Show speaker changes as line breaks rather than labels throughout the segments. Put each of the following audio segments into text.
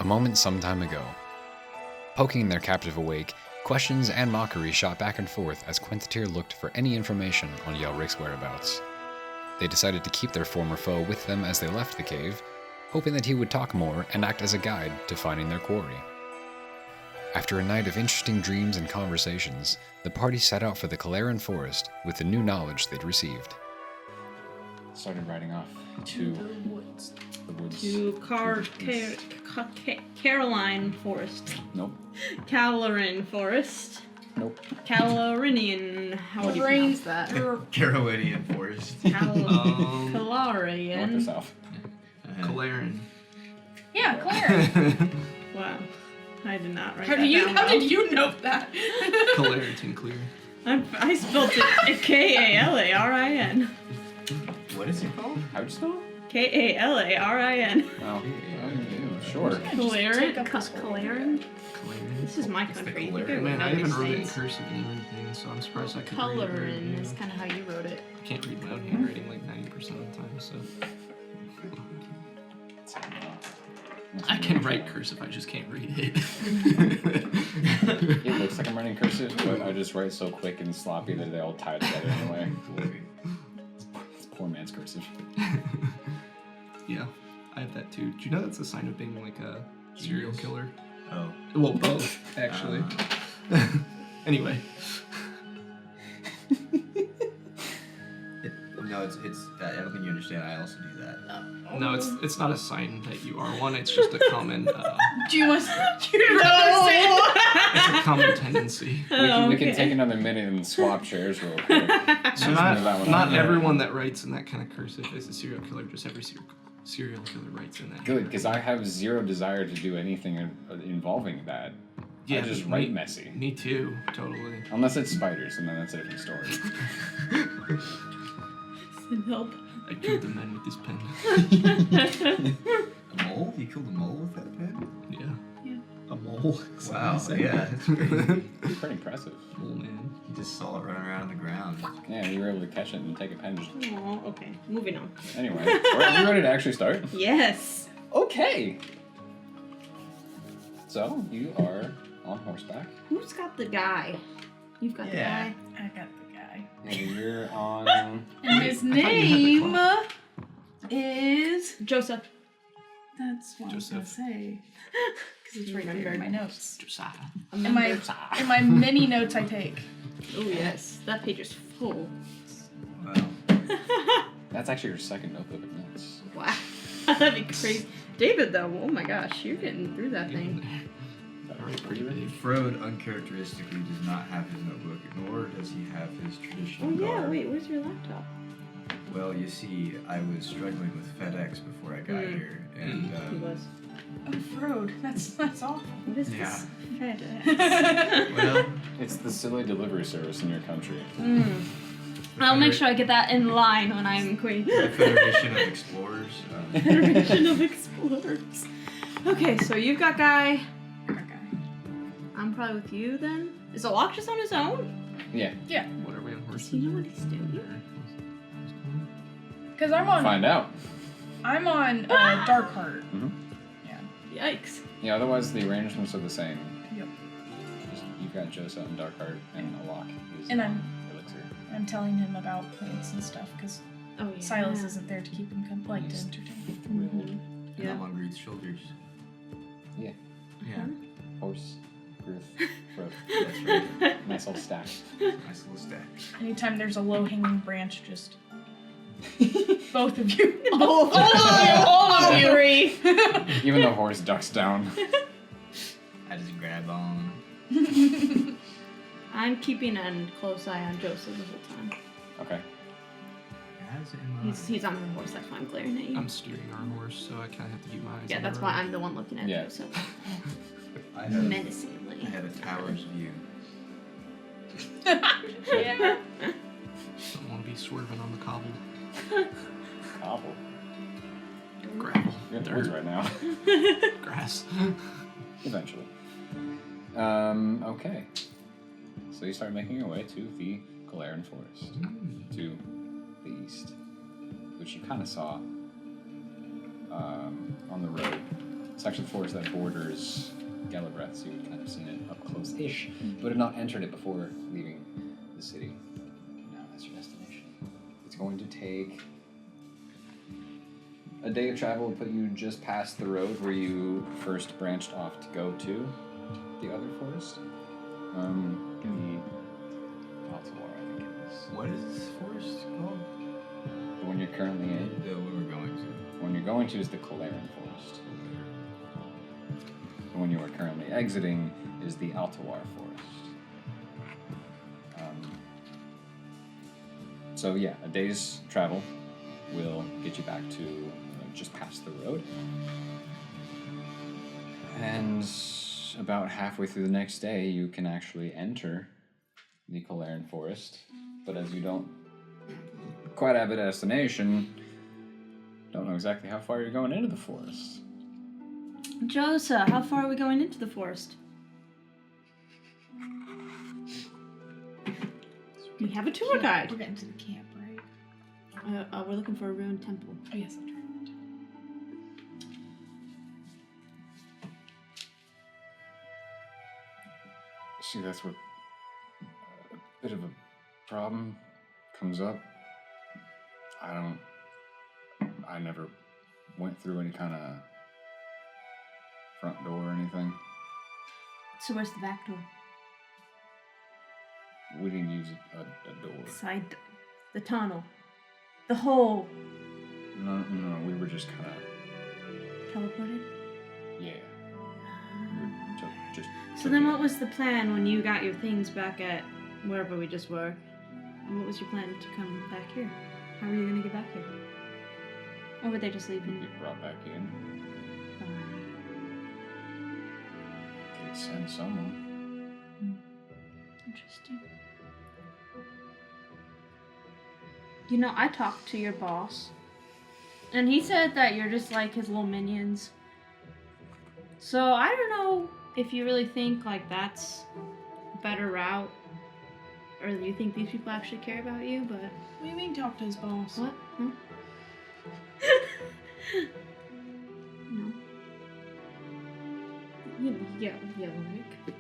A moment some time ago. Poking their captive awake, questions and mockery shot back and forth as Quentatir looked for any information on Yelric's whereabouts. They decided to keep their former foe with them as they left the cave, hoping that he would talk more and act as a guide to finding their quarry. After a night of interesting dreams and conversations, the party set out for the Calaran forest with the new knowledge they'd received. Started riding off to
the woods.
To Caroline Forest.
Nope.
Calaran Forest.
Nope.
Calorinian. How would you pronounce that?
Carowinian Forest.
North or
Calorian.
south?
Calaran.
Yeah, Claire.
Wow. I did not write
How
that down.
did you know that?
Calaritan clear.
I spelled it Kalarin.
What is it called?
How'd you spell it?
Kalarin.
Oh, sure.
Calarin? This is my
It's the
country.
Calaran.
Man, I even wrote it in
States.
cursive and everything, so I'm surprised I could read it.
Colorin is kind of how you wrote it.
I can't read my own handwriting like 90% of the time, so... I can write cursive, I just can't read it.
It looks like I'm writing cursive, but I just write so quick and sloppy that they all tie together anyway. It's poor man's cursive.
Yeah, I have that too. Do you know that's a sign of being like a serial killer?
Oh.
Well, both, actually. Anyway.
No, it's I don't think you understand. I also do that.
No, it's not a sign that you are one, it's just a common,
Do you want to say?
it's a common tendency.
We can take another minute and swap chairs real quick.
So not everyone that writes in that kind of cursive is a serial killer, just every serial killer writes in that.
Good, because I have zero desire to do anything involving that.
Yeah,
I just write messy.
Me too, totally.
Unless it's spiders, and then that's a different story.
Send help.
I killed the man with this pen.
A mole? You killed a mole with that pen?
Yeah. A mole.
Wow. Yeah. That's pretty.
Pretty impressive.
Mole man.
You just saw it running around on the ground.
Yeah, you were able to catch it and take a pen.
Oh, okay. Moving on.
Anyway, are you ready to actually start?
Yes.
Okay. So, you are on horseback.
Who's got the guy? You've got the
Yeah.
guy.
I got the guy.
And you're on...
And his name is...
Joseph.
That's what I was going to say. Because it's right there in my notes.
Josiah.
In my many notes I take.
Oh, yes. That page is full.
Wow.
That's actually your second notebook of notes.
Wow. That'd be crazy. David, though, oh my gosh, you're getting through that thing.
Alright, pretty big.
Frode uncharacteristically does not have his notebook, nor does he have his traditional
Oh, yeah,
garb.
wait, where's your laptop?
Well, you see, I was struggling with FedEx before I got here, and
He was.
Oh, Frode. That's awful.
What is
Yeah.
this? FedEx.
well,
It's the silly delivery service in your country.
I'll make sure I get that in line when I'm queen.
the Federation of Explorers.
Federation of Explorers. Okay, so you've got Guy.
Okay.
I'm probably with you then. Is Alok just on his own?
Yeah.
Yeah.
What are we on horses?
Does he know what he's doing?
Because I'm on
Find out.
Darkheart.
Mm-hmm.
Yeah.
Yikes.
Yeah, otherwise the arrangements are the same.
Yep.
Just, you've got Joseph and Darkheart and Alok. Who's
And
on Elixir.
I'm telling him about plants and stuff because
Oh, yeah.
Silas isn't there to keep him to entertain.
Mhm.
And I'm on Ruth's shoulders.
Yeah.
Yeah.
Horse, Ruth, Ruth.
That's right.
Nice old stack.
Nice little stack.
Anytime there's a low-hanging branch, just both of you.
All of you. Three.
Even the horse ducks down.
I just grab on.
I'm keeping a close eye on Joseph the whole time.
Okay.
How's it in my
He's on her horse, that's why I'm glaring at you.
I'm steering our horse, so I kind of have to keep my eyes
Yeah,
on
that's
the
why
road.
I'm the one looking at
Yeah.
Joseph.
I have
Menacingly.
a tower's view.
Yeah.
Don't want to be swerving on the cobble.
Cobble.
Gravel.
You're in the woods
Dirt.
right now.
Grass.
Eventually. Okay. So you start making your way to the Calaran Forest. To the east. Which you kind of saw on the road section of the forest that borders Galabreth, so you would kind of seen it up close-ish, but had not entered it before leaving the city. Now that's your destination. It's going to take a day of travel to put you just past the road where you first branched off to go to the other forest. The Altawar, I think it is.
What is this forest called?
The one you're currently in.
The one we're going to.
The one you're going to is the Calaran Forest. The one you are currently exiting is the Altawar Forest. So yeah, a day's travel will get you back to just past the road. And about halfway through the next day, you can actually enter the Calaran Forest. But as you don't quite have a destination, don't know exactly how far you're going into the forest.
Josa, how far are we going into the forest? We have a tour guide.
We're getting to the camp, right?
We're looking for a ruined temple.
Oh, yes, that's right.
See, that's where a bit of a problem comes up. I never went through any kind of front door or anything.
So where's the back door?
We didn't use a door.
Side, the tunnel, the hole.
No, we were just kind of,
Teleported?
yeah. We were just
So then what was the plan when you got your things back at wherever we just were? And what was your plan to come back here? How were you going to get back here? Or were they just leaving?
get brought back in? Could send someone.
Interesting. You know, I talked to your boss, and he said that you're just like his little minions. So I don't know if you really think like that's a better route, or do you think these people actually care about you? But
What do you mean talk to his boss?
what? Huh? No. Yeah, Rick.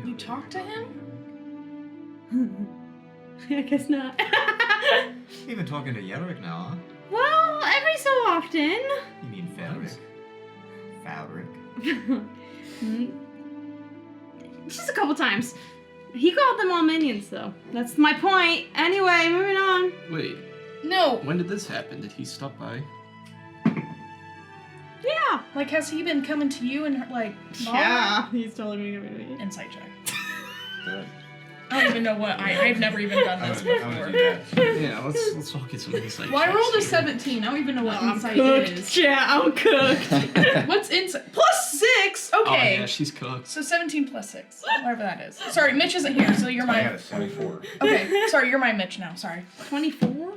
You talked to him?
I guess not.
You've been talking to Yelric now, huh?
Well, every so often.
You mean Fabric? Fabric.
Just a couple times. He called them all minions, though. That's my point. Anyway, moving on.
Wait,
No.
when did this happen? Did he stop by?
Yeah.
Like, has he been coming to you and, like,
He's totally gonna be me.
Insight check.
Good.
I don't even know what I've never even done
I'm
this
gonna
before.
do that.
Yeah, let's all get some insight.
Well, I
checks
rolled a
here.
17. I don't even know what
I'm
insight
cooked.
is.
Yeah, I'm cooked.
What's insight? Plus 6!
Oh
Okay.
yeah, she's cooked.
So 17 plus 6. Whatever that is. Sorry, Mitch isn't here, so you're
I got
my...
a 24.
Okay, sorry, you're my Mitch now. Sorry.
24?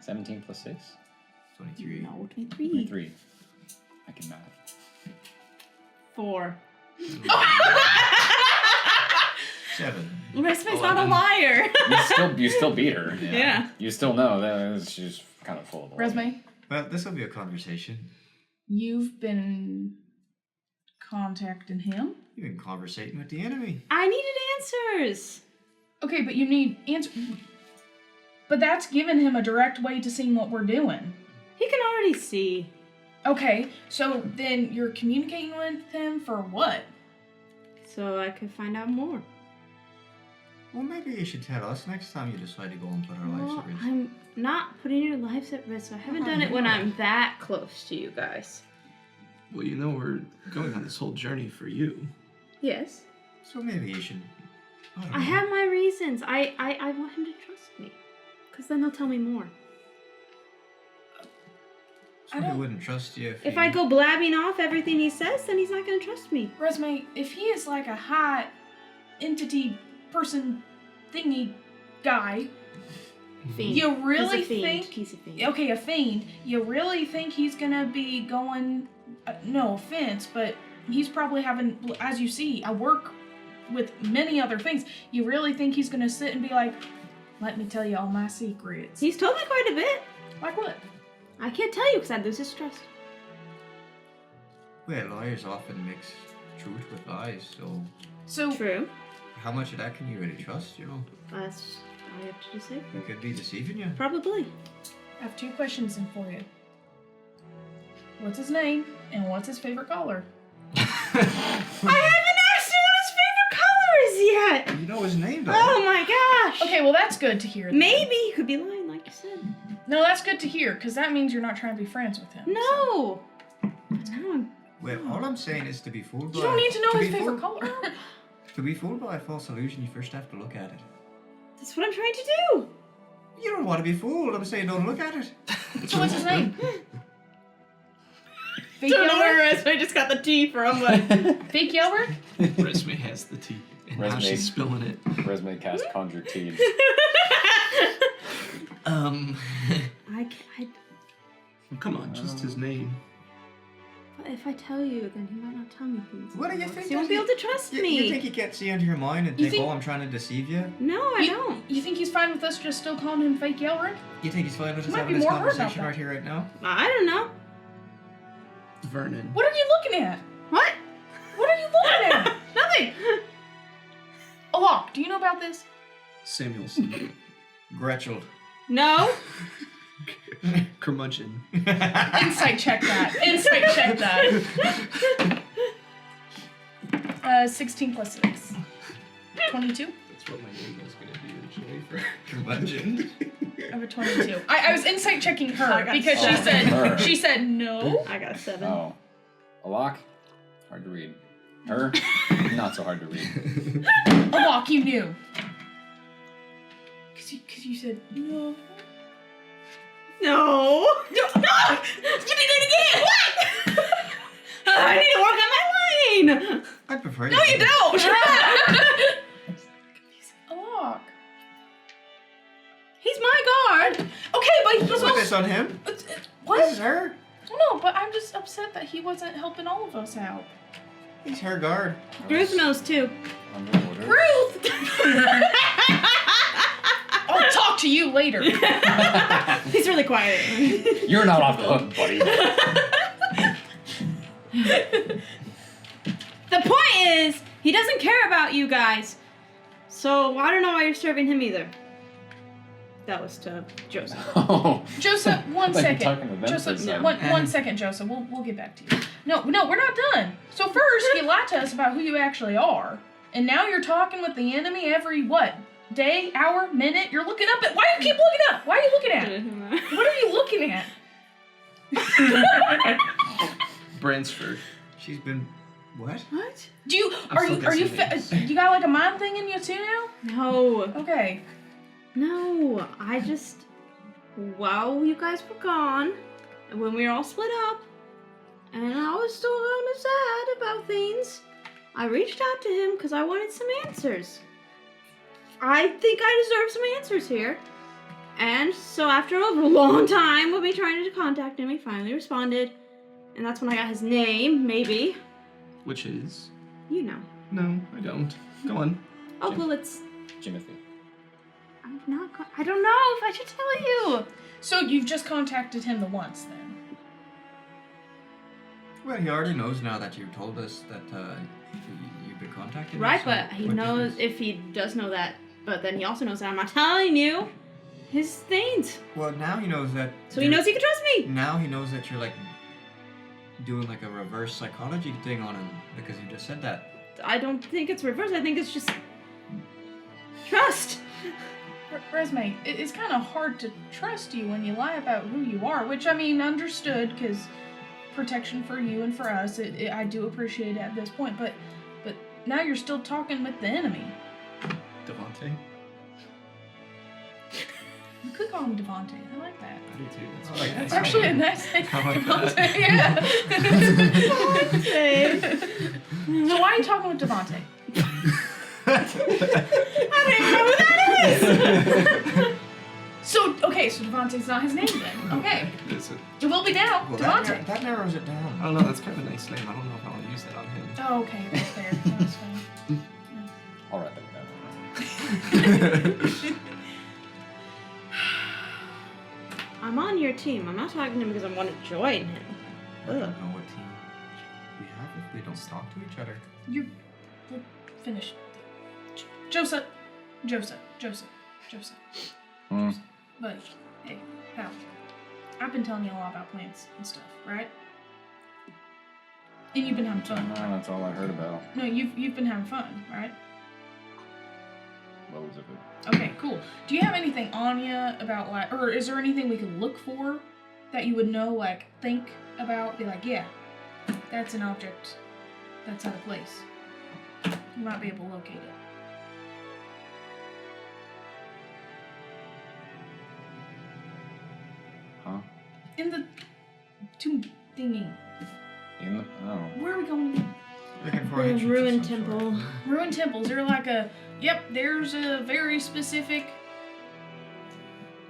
17 plus 6?
23.
No, 23.
23. I can math.
4.
7.
Resme's not a
11.
liar.
You still beat her.
Yeah.
You still know that she's kind of full of
Resume,
Well, this will be a conversation.
you've been contacting him?
You've been conversating with the enemy.
I needed answers.
Okay, but you need answer. But that's giving him a direct way to seeing what we're doing.
He can already see.
Okay, so then you're communicating with him for what?
So I could find out more.
Well, maybe you should tell us next time you decide to go and put our lives
Well,
at risk.
I'm not putting your lives at risk. I haven't
Oh,
done it when
no.
I'm that close to you guys.
Well, you know we're going on this whole journey for you.
Yes.
So maybe you should. I don't
I
know.
have my reasons. I want him to trust me. Because then he'll tell me more.
So he wouldn't trust you
If I go blabbing off everything he says, then he's not going to trust me.
Resume, if he is like a high entity person thingy guy,
Fiend.
you really
He's a fiend.
think...
He's a fiend.
Okay, a fiend. You really think he's gonna be going... no offense, but he's probably having, as you see, I work with many other things. You really think he's gonna sit and be like, let me tell you all my secrets?
He's told me quite a bit.
Like what?
I can't tell you because I'd lose his trust.
Well, lawyers often mix truth with lies,
So
True.
how much of that can you really trust, you know?
That's all you have to decipher.
They could be deceiving you.
Probably.
I have 2 questions in for you. What's his name and what's his favorite color?
I haven't asked you what his favorite color is yet!
You know his name, though.
Oh my gosh!
Okay, well that's good to hear. then.
Maybe he could be lying, like you said.
No, that's good to hear, because that means you're not trying to be friends with him.
No! No.
Well, all I'm saying is to be fooled by...
You don't need to know his
be
favorite
fooled-
color.
To be fooled by a false illusion, you first have to look at it.
That's what I'm trying to do!
You don't want to be fooled. I'm saying don't look at it.
So what's his name? Fake
Don't know where
Yelbert?
I just got the T from, but...
Fake Yelbert?
Resme has the tea. And now
Resme.
she's spilling it.
Resume cast conjure tea.
Come on, just his name.
But if I tell you, then he might not tell me things.
What do you think?
He won't be able to trust me.
You think he can't see into your mind and
You
think,
think-
oh, I'm trying to deceive you?
No, I don't.
You think he's fine with us just still calling him Fake Yelbert?
You think he's fine with us
Might
having
be
this
more hurt about
conversation
that.
right here, right now?
I don't know.
Vernon.
What are you looking at?
What?
What are you looking at?
Nothing.
Alok, do you know about this?
Samuelson.
Gretchel.
No.
Curmudgeon.
Insight check that. Insight check that. 16 plus 6. 22?
That's what my name was going to be originally for
Curmudgeon.
I have a 22. I was insight checking
I
her
got
because
her.
she said no.
I got a 7.
Oh. A lock? Hard to read. Her? Not so hard to read.
Alok, you knew. Cause you said no.
No. No. You did it again. What? I need to work on my lying.
I prefer
No, you don't. Alok.
He's my guard.
Okay, but he was
Put
also.
this on him.
What?
This is her.
No, but I'm just upset that he wasn't helping all of us out.
He's her guard.
Ruth knows too.
Under order.
Ruth! I'll talk to you later.
He's really quiet.
You're not off the hook, buddy.
The point is, he doesn't care about you guys. So I don't know why you're serving him either. That was to Joseph.
Oh.
Joseph, one
Like you're
second.
talking to them for a
Joseph,
second.
one second, Joseph. We'll get back to you. No, we're not done. So first, you lied to us about who you actually are, and now you're talking with the enemy every what? Day, hour, minute? You're looking up at. Why do you keep looking up? Why are you looking at? What are you looking at?
Bransford.
She's been... What?
What?
Do you
I'm
are
still
you are you
guessing
you got like a mind thing in you too now?
No.
Okay.
No. I just... While you guys were gone, and when we were all split up, and I was still kind of sad about things, I reached out to him because I wanted some answers. I think I deserve some answers here. And so after a long time of me trying to contact him, he finally responded. And that's when I got his name, maybe.
Which is?
You know.
No, I don't. Go on.
Oh, well, it's...
Jimothy.
I'm not... I don't know if I should tell you.
So you've just contacted him the once then?
Well, he already knows now that you told us that you've been contacting him,
Right,
so
but he
what
knows...
difference?
If he does know that, but then he also knows that I'm not telling you his things.
Well, now he knows that...
So he
you're-
knows he can trust me.
Now he knows that you're, like, doing, like, a reverse psychology thing on him, because you just said that.
I don't think it's reverse. I think it's just... Trust.
Resume, it's kind of hard to trust you when you lie about who you are, which, I mean, understood, because protection for you and for us, I do appreciate it at this point, but now you're still talking with the enemy.
Devontae.
You could call him Devontae. I like that.
I do too. That's
I like
That's
that.
actually a nice name.
I like
Devontae, yeah. So why are you talking with Devontae?
I don't even know who that is.
So Devontae's not his name then. Okay.
Is it?
It will be now.
Well,
Devontae.
that narrows it down.
I don't know. That's kind of a nice name. I don't know if I want to use that on him.
Oh, okay. That's fair. That's fine.
I'll write that down.
I'm on your team. I'm not talking to him because I want to join him.
I don't know what team. Let's talk to each other.
We'll finish. Joseph. Buddy, hey, pal. I've been telling you a lot about plants and stuff, right? And you've been having fun.
That's all I heard about.
No, you've been having fun, right?
Loads of it.
Okay, cool. Do you have anything on you about, like, or is there anything we could look for that you would know, like, think about, be like, yeah, that's an object that's out of place. You might be able to locate it.
Huh?
In the tomb thingy.
In the
Where are we going again?
Looking for
The
entrance of
ruined
some sort.
temple.
Ruined temples. They're like there's a very specific.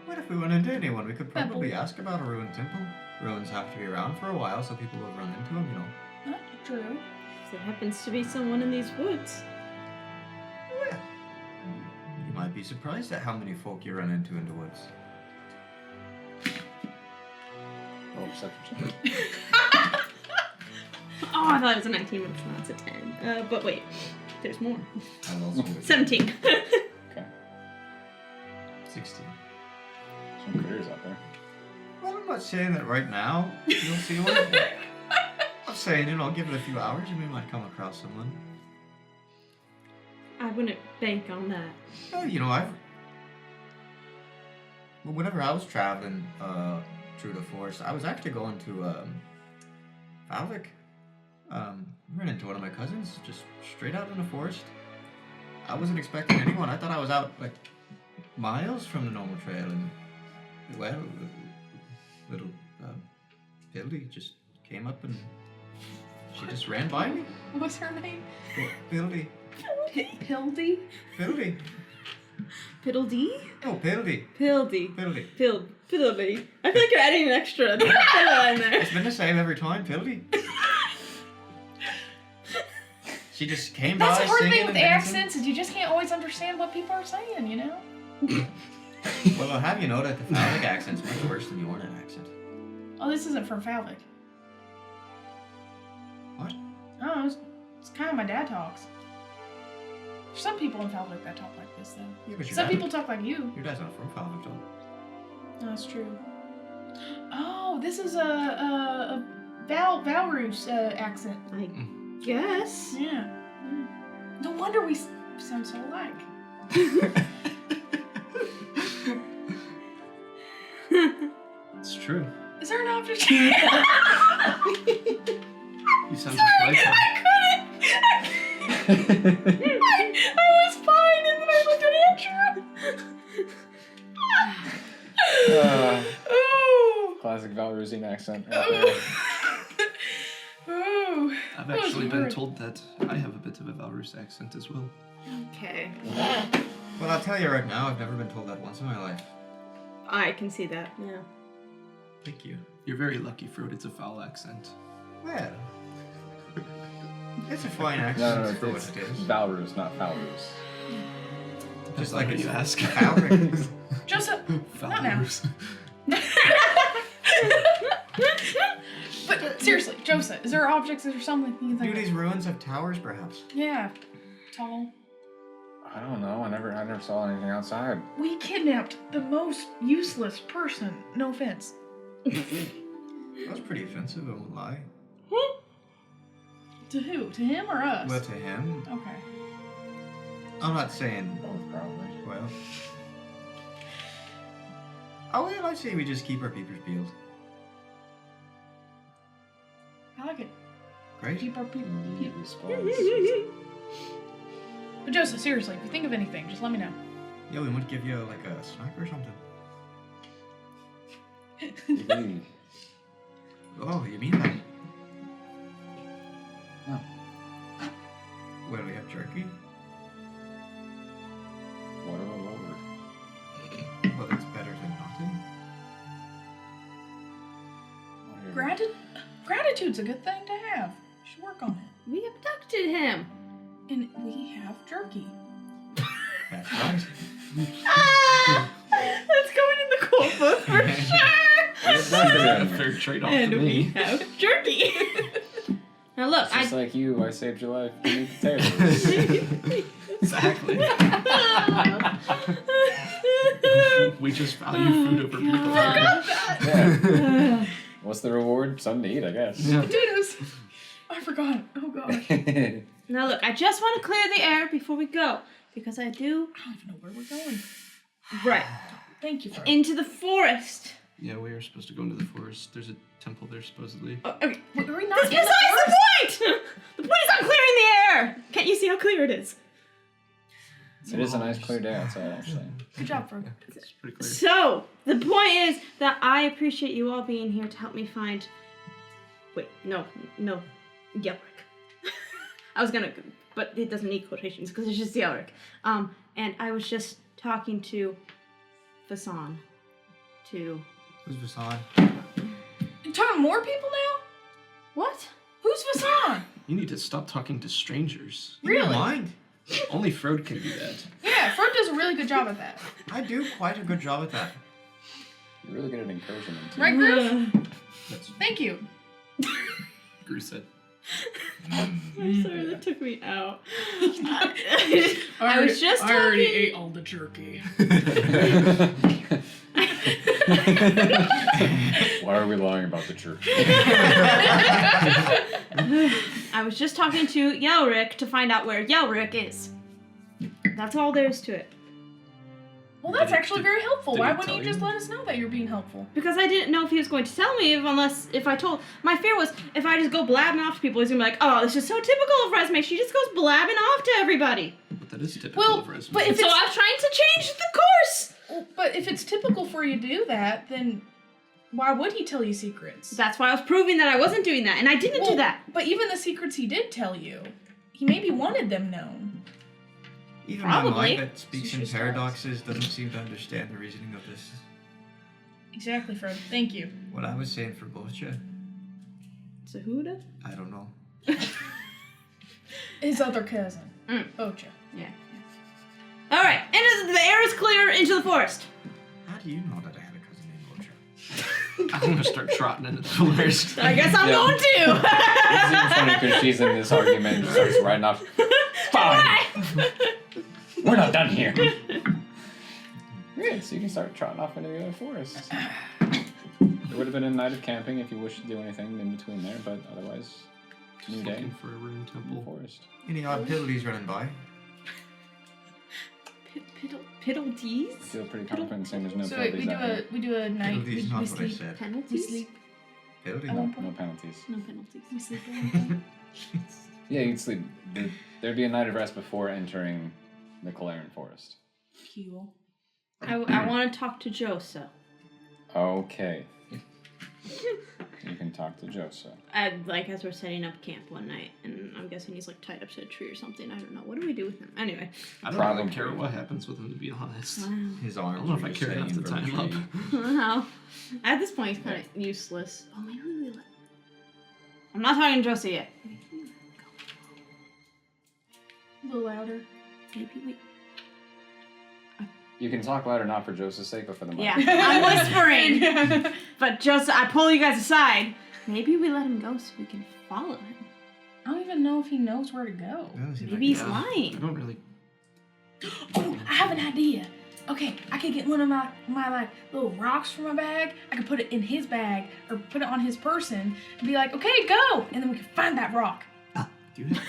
What if we run into anyone? We could probably
Temple.
ask about a ruined temple. Ruins have to be around for a while, so people will run into them, you know.
Not true.
If there happens to be someone in these woods.
Yeah. You might be surprised at how many folk you run into in the woods.
Oh, perception.
Oh, I thought it was a 19, but it's not. It's a 10. But wait, there's more.
And also
17.
Okay.
16.
Some critters out there.
Well, I'm not saying that right now you'll see one. I'm saying, give it a few hours and we might come across someone.
I wouldn't bank on that.
Oh, whenever I was traveling through the forest, I was actually going to Falvik. Ran into one of my cousins just straight out in the forest. I wasn't expecting anyone. I thought I was out like miles from the normal trail, and well, little Hildy just came up and she just ran by me.
What's her name?
Hildy.
Hildy?
Hildy.
Piddledee?
No, Hildy.
Pildy.
Hildy.
Piddledee. I feel like you're adding an extra in there.
It's been the same every time, Hildy. She just came by
That's the hard
singing
thing with
and dancing.
accents is you just can't always understand what people are saying, you know?
Well, I'll have you know that the Falvik accent's much worse than the Ornan accent.
Oh, this isn't from Falvik.
What?
Oh, it's kind of my dad talks. There's some people in Falvik that talk like this, though.
Yeah, but
Some people talk like you.
Your dad's not from Falvik, though.
Oh, that's true. Oh, this is a Valrus accent.
I guess.
Yeah. No wonder we sound so alike.
It's true.
Is there an object?
You sound just like her.
I was fine, and then I looked at Andrew. Ooh.
Classic Valrosian accent.
Ooh. Ooh.
I've
That was
actually been
weird.
told that I have a bit of a Valrus accent as well.
Okay.
Well, I'll tell you right now, I've never been told that once in my life.
I can see that, yeah.
Thank you.
You're very lucky, Frode. It's a foul accent.
Well, it's a fine accent
No,
for what
it's
it is.
Valrus, not Falrus.
Just
like
like
you
it's
ask.
Falvik.
Joseph, not now.
Valrus.
But seriously, Joseph, is there objects or something you can
Do
think
these ruins have towers, perhaps?
of? Yeah. Tall.
I don't know. I never saw anything outside.
We kidnapped the most useless person. No offense.
That was pretty offensive, I won't lie.
To who? To him or us?
Well, to him,
Okay.
I'm not saying,
Both, probably.
well. Oh, well, I say we just keep our peepers peeled.
I like it.
Great.
Keep our people.
He responds.
But Joseph, seriously, if you think of anything, just let me know.
Yeah, we might give you like a snack or something. Oh, you mean that?
No.
Well, we have jerky.
What a reward.
Well, that's better than nothing.
Gratitude's a good thing to have. You should work on it.
We abducted him.
And we have jerky.
That's right.
That's going in the cool book for sure.
Third trade off
And
to
we
me.
have jerky. Now look,
Just like you, I saved your life. Give me potatoes.
Exactly. We just value food over people.
Yeah. What's the reward? Something to eat, I guess.
Yeah.
Potatoes. I forgot. Oh gosh.
Now look, I just want to clear the air before we go. Because I do...
I don't even know where we're going.
Right.
Thank you for
Into the forest.
Yeah, we are supposed to go into the forest. There's a temple there, supposedly.
Okay.
Wait, are we not
That's
in the
besides
forest?
the point! The point is I'm clearing the air! Can't you see how clear it is?
It is a nice clear day outside, actually.
Good job, Fro.
It's pretty clear.
So, the point is that I appreciate you all being here to help me find... Wait, no. Yelric. I was gonna... But it doesn't need quotations because it's just Yelric. And I was just talking to Fasan.
Who's Vasan?
You talking to more people now?
What?
Who's Vasan?
You need to stop talking to strangers.
You don't
Really?
mind?
Only Frode can do that.
Yeah, Fro does a really good job at that.
I do quite a good job at that.
You're really good at encouraging them, too.
Right, Groove?
That's
Thank you.
Gru said.
I'm sorry, that took me out. I was just
I already
talking-
ate all the jerky.
Why are we lying about the church?
I was just talking to Yelric to find out where Yelric is. That's all there is to it.
Well, that's actually very helpful.
did
Why
he
wouldn't
tell
you just
you?
let us know that you're being helpful?
Because I didn't know if he was going to tell me if I told. My fear was if I just go blabbing off to people, he's gonna be like, oh, this is so typical of Resume. She just goes blabbing off to everybody.
But that is typical
Well,
of Resume.
but if
So
it's
I'm trying to change the course.
well, but if it's typical for you to do that, then why would he tell you secrets?
That's why I was proving that I wasn't doing that, and I didn't do
Well,
that.
But even the secrets he did tell you, he maybe wanted them known.
Even
Probably.
my mind that speaks in
Sushi stars.
paradoxes doesn't seem to understand the reasoning of this.
Exactly, Fred. Thank you.
What I was saying for Bocha,
Sahuda?
I don't know.
His other cousin,
Mm.
Ocha.
Yeah. All right, and the air is clear into the forest.
How do you know that I had a cousin named Bocha?
I'm gonna start trotting into the forest.
I guess I'm
Yeah.
going
It's even
to.
funny because she's in this argument and starts riding off. Fine! We're not done here. Good, so you can start trotting off into the other forest. There would have been a night of camping if you wished to do anything in between there, but otherwise, new
Just
day
looking for a rune
in the
temple.
forest.
Any odd piddlies running by?
Piddle-tees?
I feel pretty confident saying there's no
So wait,
penalties
we do a night.
Piddlies, not
We
what I
sleep.
said.
We
Penalties?
sleep.
Piddly?
at
No,
one point.
no penalties.
No penalties.
We sleep. At one point.
Yeah, you'd sleep. There'd be a night of rest before entering the Calaran forest.
Cool.
I want to talk to Josa.
Okay. You can talk to Josa.
As we're setting up camp one night, and I'm guessing he's like tied up to a tree or something. I don't know. What do we do with him? Anyway.
I don't
Probably.
really care what happens with him, to be honest.
Wow.
His
I
arms.
don't know if
were
I
just
care enough to
hanging
tie
from
him
a
up.
tree.
Wow. At this point, he's kind of useless. Oh, maybe we let. I'm not talking to Josa yet.
A little louder.
Maybe we.
You can talk louder, not for Joseph's sake, but for the mic.
Yeah, I'm whispering. But just I pull you guys aside. Maybe we let him go so we can follow him.
I don't even know if he knows where to go.
That seems
Maybe he's
like-
I
lying.
don't really.
Oh, I have an idea. Okay, I could get one of my like little rocks from my bag. I could put it in his bag or put it on his person and be like, okay, go, and then we can find that rock.
Do you have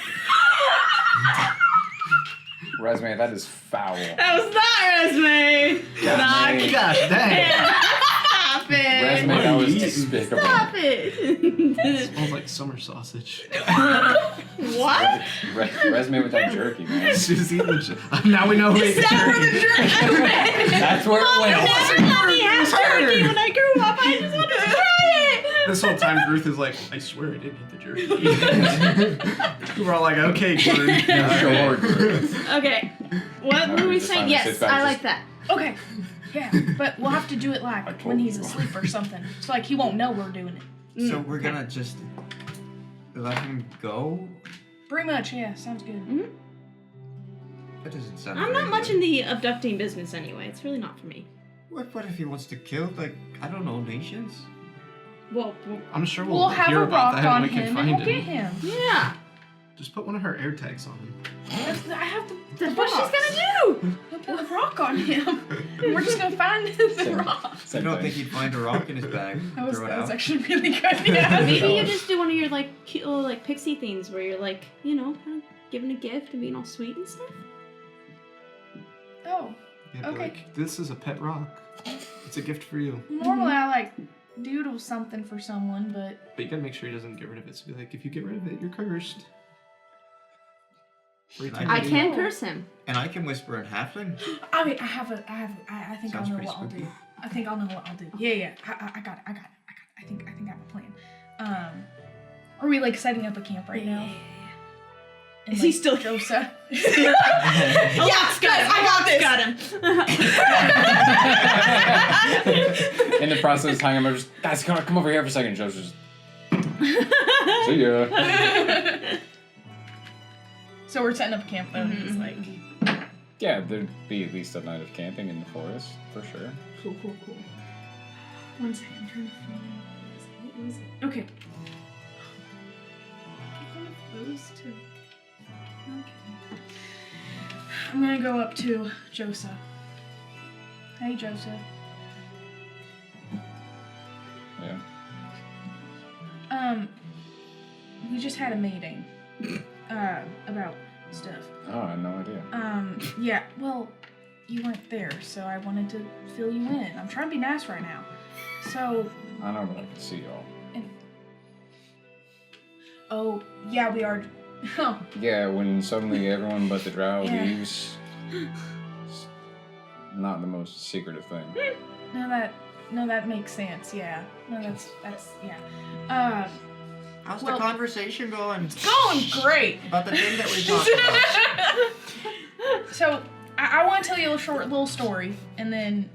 Resume, that is foul.
That was not Resume.
Resume,
Gosh dang!
Stop it.
Resume,
What
that
are
was
you eating?
despicable.
Stop it.
Smells like summer sausage.
What?
Resume with that jerky, man.
She's eating. Now we know who ate the jerky.
That's where it went.
Never let me have turkey when I grew up. I just wanted to try it.
This whole time, Ruth is like, I swear I didn't eat the jerky. We're all like, okay, Gordon.
Sure.
Okay. What
No,
were we
just
saying?
finally
Yes,
sits back,
I
just-
like that.
Okay, yeah, but we'll have to do it
I
like
told
when he's
you.
asleep or something. So like he won't know we're doing it.
So we're gonna just let him go?
Pretty much, yeah. Sounds good.
That doesn't sound
I'm
very
not much
good.
in the abducting business anyway. It's really not for me.
What if he wants to kill, like, I don't know, nations?
Well,
I'm sure
We'll
we'll
have
hear
a
about
rock
that
on
when we can
him
find
and we'll
him.
get him.
yeah.
Just put one of her air tags on him.
I have the
That's what she's
rocks.
gonna do.
We'll put a rock on him. We're just gonna find the rock.
I
Same
don't
thing.
think he'd find a rock in his bag.
That was
Throw it out.
actually really good. Yeah.
Maybe you just do one of your like cute little like pixie things where you're like, you know, kind of giving a gift and being all sweet and stuff.
Oh,
Yeah, be
Okay.
like, this is a pet rock. It's a gift for you.
normally I like doodle something for someone, but
But you gotta make sure he doesn't get rid of it. So be like, if you get rid of it, you're cursed. For
I
eternity.
I can curse him.
And I can whisper in halfling.
I mean, I think
Sounds
I'll know
pretty
what I'll
spooky.
do. I think I'll know what I'll do. Yeah. I got it. I think I have a plan. Are we like setting up a camp right now? And,
Is he
like,
still-
Joseph?
Yeah, I got this.
In the process of tying him, I'm just, guys, come over here for a second. Joe's just, see ya.
So we're setting up a camp though. And he's like,
Yeah, there'd be at least a night of camping in the forest, for sure.
Cool.
one second, I'm trying to find what was it? Okay. Okay. I'm gonna go up to Joseph. Hey, Joseph.
Yeah.
We just had a meeting. About stuff.
Oh, I had no idea.
Yeah, well, you weren't there, so I wanted to fill you in. I'm trying to be nice right now. So,
I know, but I can see y'all.
oh, yeah, we are. Oh,
Yeah, when suddenly everyone but the drow
Yeah.
leaves, it's not the most secretive thing.
no, that makes sense, yeah. No, that's, yeah.
How's
Well-
the conversation going?
Going great!
About the thing that we talked about.
So, I want to tell you a short little story, and then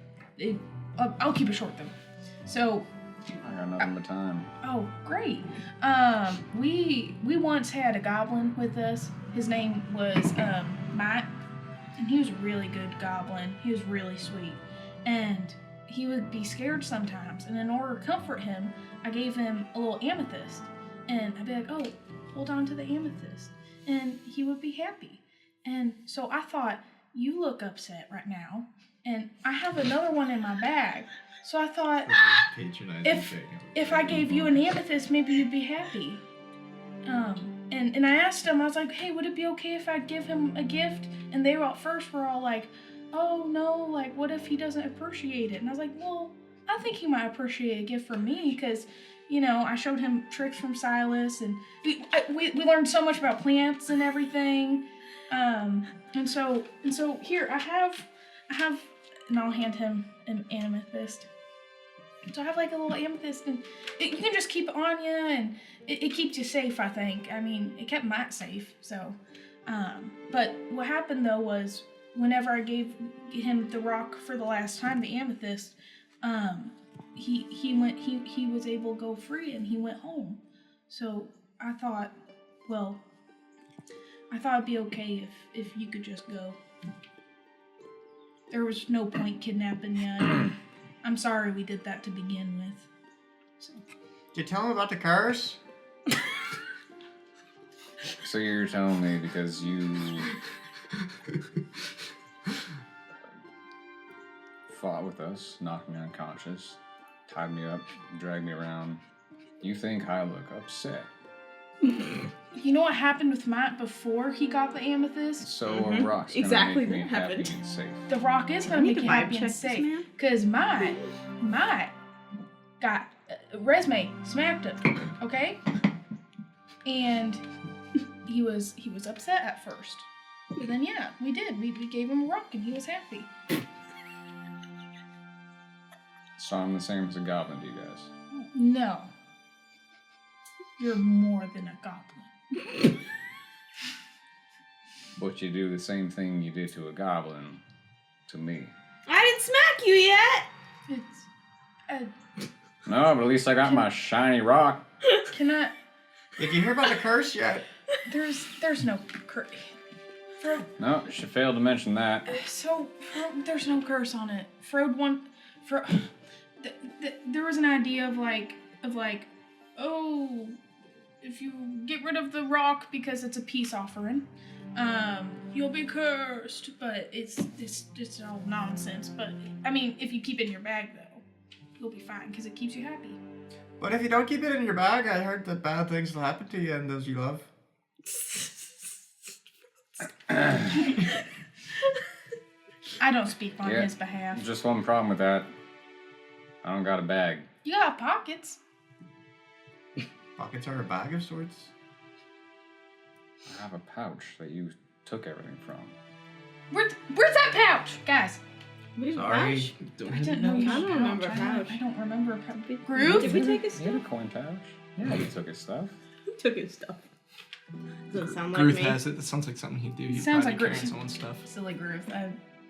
I'll keep it short though. So,
I got nothing but time.
oh, great. We once had a goblin with us. His name was Matt, and he was a really good goblin. He was really sweet, and he would be scared sometimes. And in order to comfort him, I gave him a little amethyst, and I'd be like, "Oh, hold on to the amethyst," and he would be happy. And so I thought, you look upset right now, and I have another one in my bag. So I thought,
Patronizing
if I gave you an amethyst, maybe you'd be happy. And I asked him, I was like, hey, would it be okay if I give him a gift? And they were at first were all like, oh no, like what if he doesn't appreciate it? And I was like, well, I think he might appreciate a gift from me because, you know, I showed him tricks from Silas, and we learned so much about plants and everything. And so here I have, and I'll hand him an amethyst. So I have like a little amethyst, and you can just keep it on you, and it keeps you safe, I think. I mean, it kept Matt safe, so. But what happened though was, whenever I gave him the rock for the last time, the amethyst, he was able to go free, and he went home. So I thought, well, it'd be okay if you could just go. There was no point kidnapping you. And I'm sorry we did that to begin with. So.
Did you tell him about the curse?
So you're telling me because you fought with us, knocked me unconscious, tied me up, dragged me around, you think I look upset?
You know what happened with Matt before he got the amethyst?
So a rock's gonna
Exactly
make me
that
happy
happened.
and safe.
The rock is gonna
I need
make
to
you
vibe
happy
check
and
this
safe.
man.
Cause Matt got Resme smacked him, okay? And he was upset at first. But then yeah, we did. We gave him a rock and he was happy.
So I'm the same as a goblin to you guys.
No. You're more than a goblin.
But you do the same thing you did to a goblin to me.
I didn't smack you yet.
It's
No, but at least I got my shiny rock.
can I
Did you hear about the curse yet?
there's no curse.
No, she failed to mention that.
There's no curse on it. There was an idea of like of like, oh, if you get rid of the rock because it's a peace offering, you'll be cursed. But it's all nonsense. But I mean, if you keep it in your bag though, you'll be fine because it keeps you happy.
But if you don't keep it in your bag, I heard that bad things will happen to you and those you love.
I don't speak on his behalf.
Just one problem with that. I don't got a bag.
You got pockets.
Pockets are a bag of sorts.
I have a pouch that you took everything from.
Where's that pouch, guys?
Sorry.
I didn't know you had a pouch.
remember a pouch.
I don't remember a pouch. Groove?
Did we take his
You had a
stuff?
coin pouch? Yeah, you took his stuff.
Who took his stuff? Doesn't sound like
Groove
me.
has it. That sounds like something he'd do. He'd
Sounds
probably
like
carry
Groove.
someone's stuff.
Silly Groove.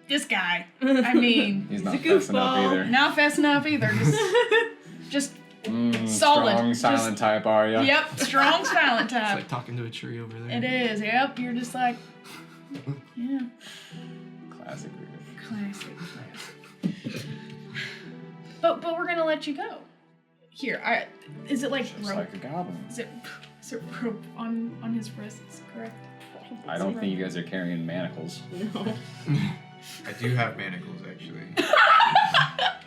This guy. I mean,
He's
He's
not
a
fast enough
goofball.
either.
not fast enough either. Just solid.
Strong, silent type, are ya?
Yep, strong, silent
It's
type.
like talking to a tree over there.
It is. Yep, you're just like, yeah.
Classic Groove.
Classic. But we're gonna let you go. Here, is it like
Just
rope?
like a goblin.
Is it rope on his wrists? Correct.
I don't think you guys are carrying manacles.
No.
I do have manacles, actually.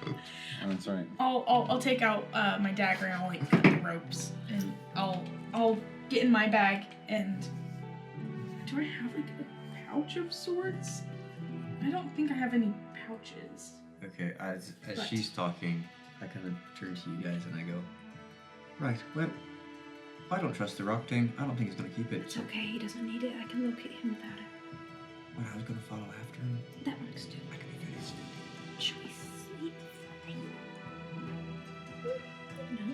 Oh, that's right.
I'll take out my dagger and I'll like cut the ropes and I'll get in my bag and do I have like a pouch of sorts? I don't think I have any pouches.
Okay, as
But-
she's talking, I kind of turn to you guys and I go, right, well, I don't trust the rock thing. I don't think he's going to keep it.
It's okay, he doesn't need it. I can locate him without it.
When I was going to follow after him,
That works too.
I could be very stupid.
Should we sleep for No,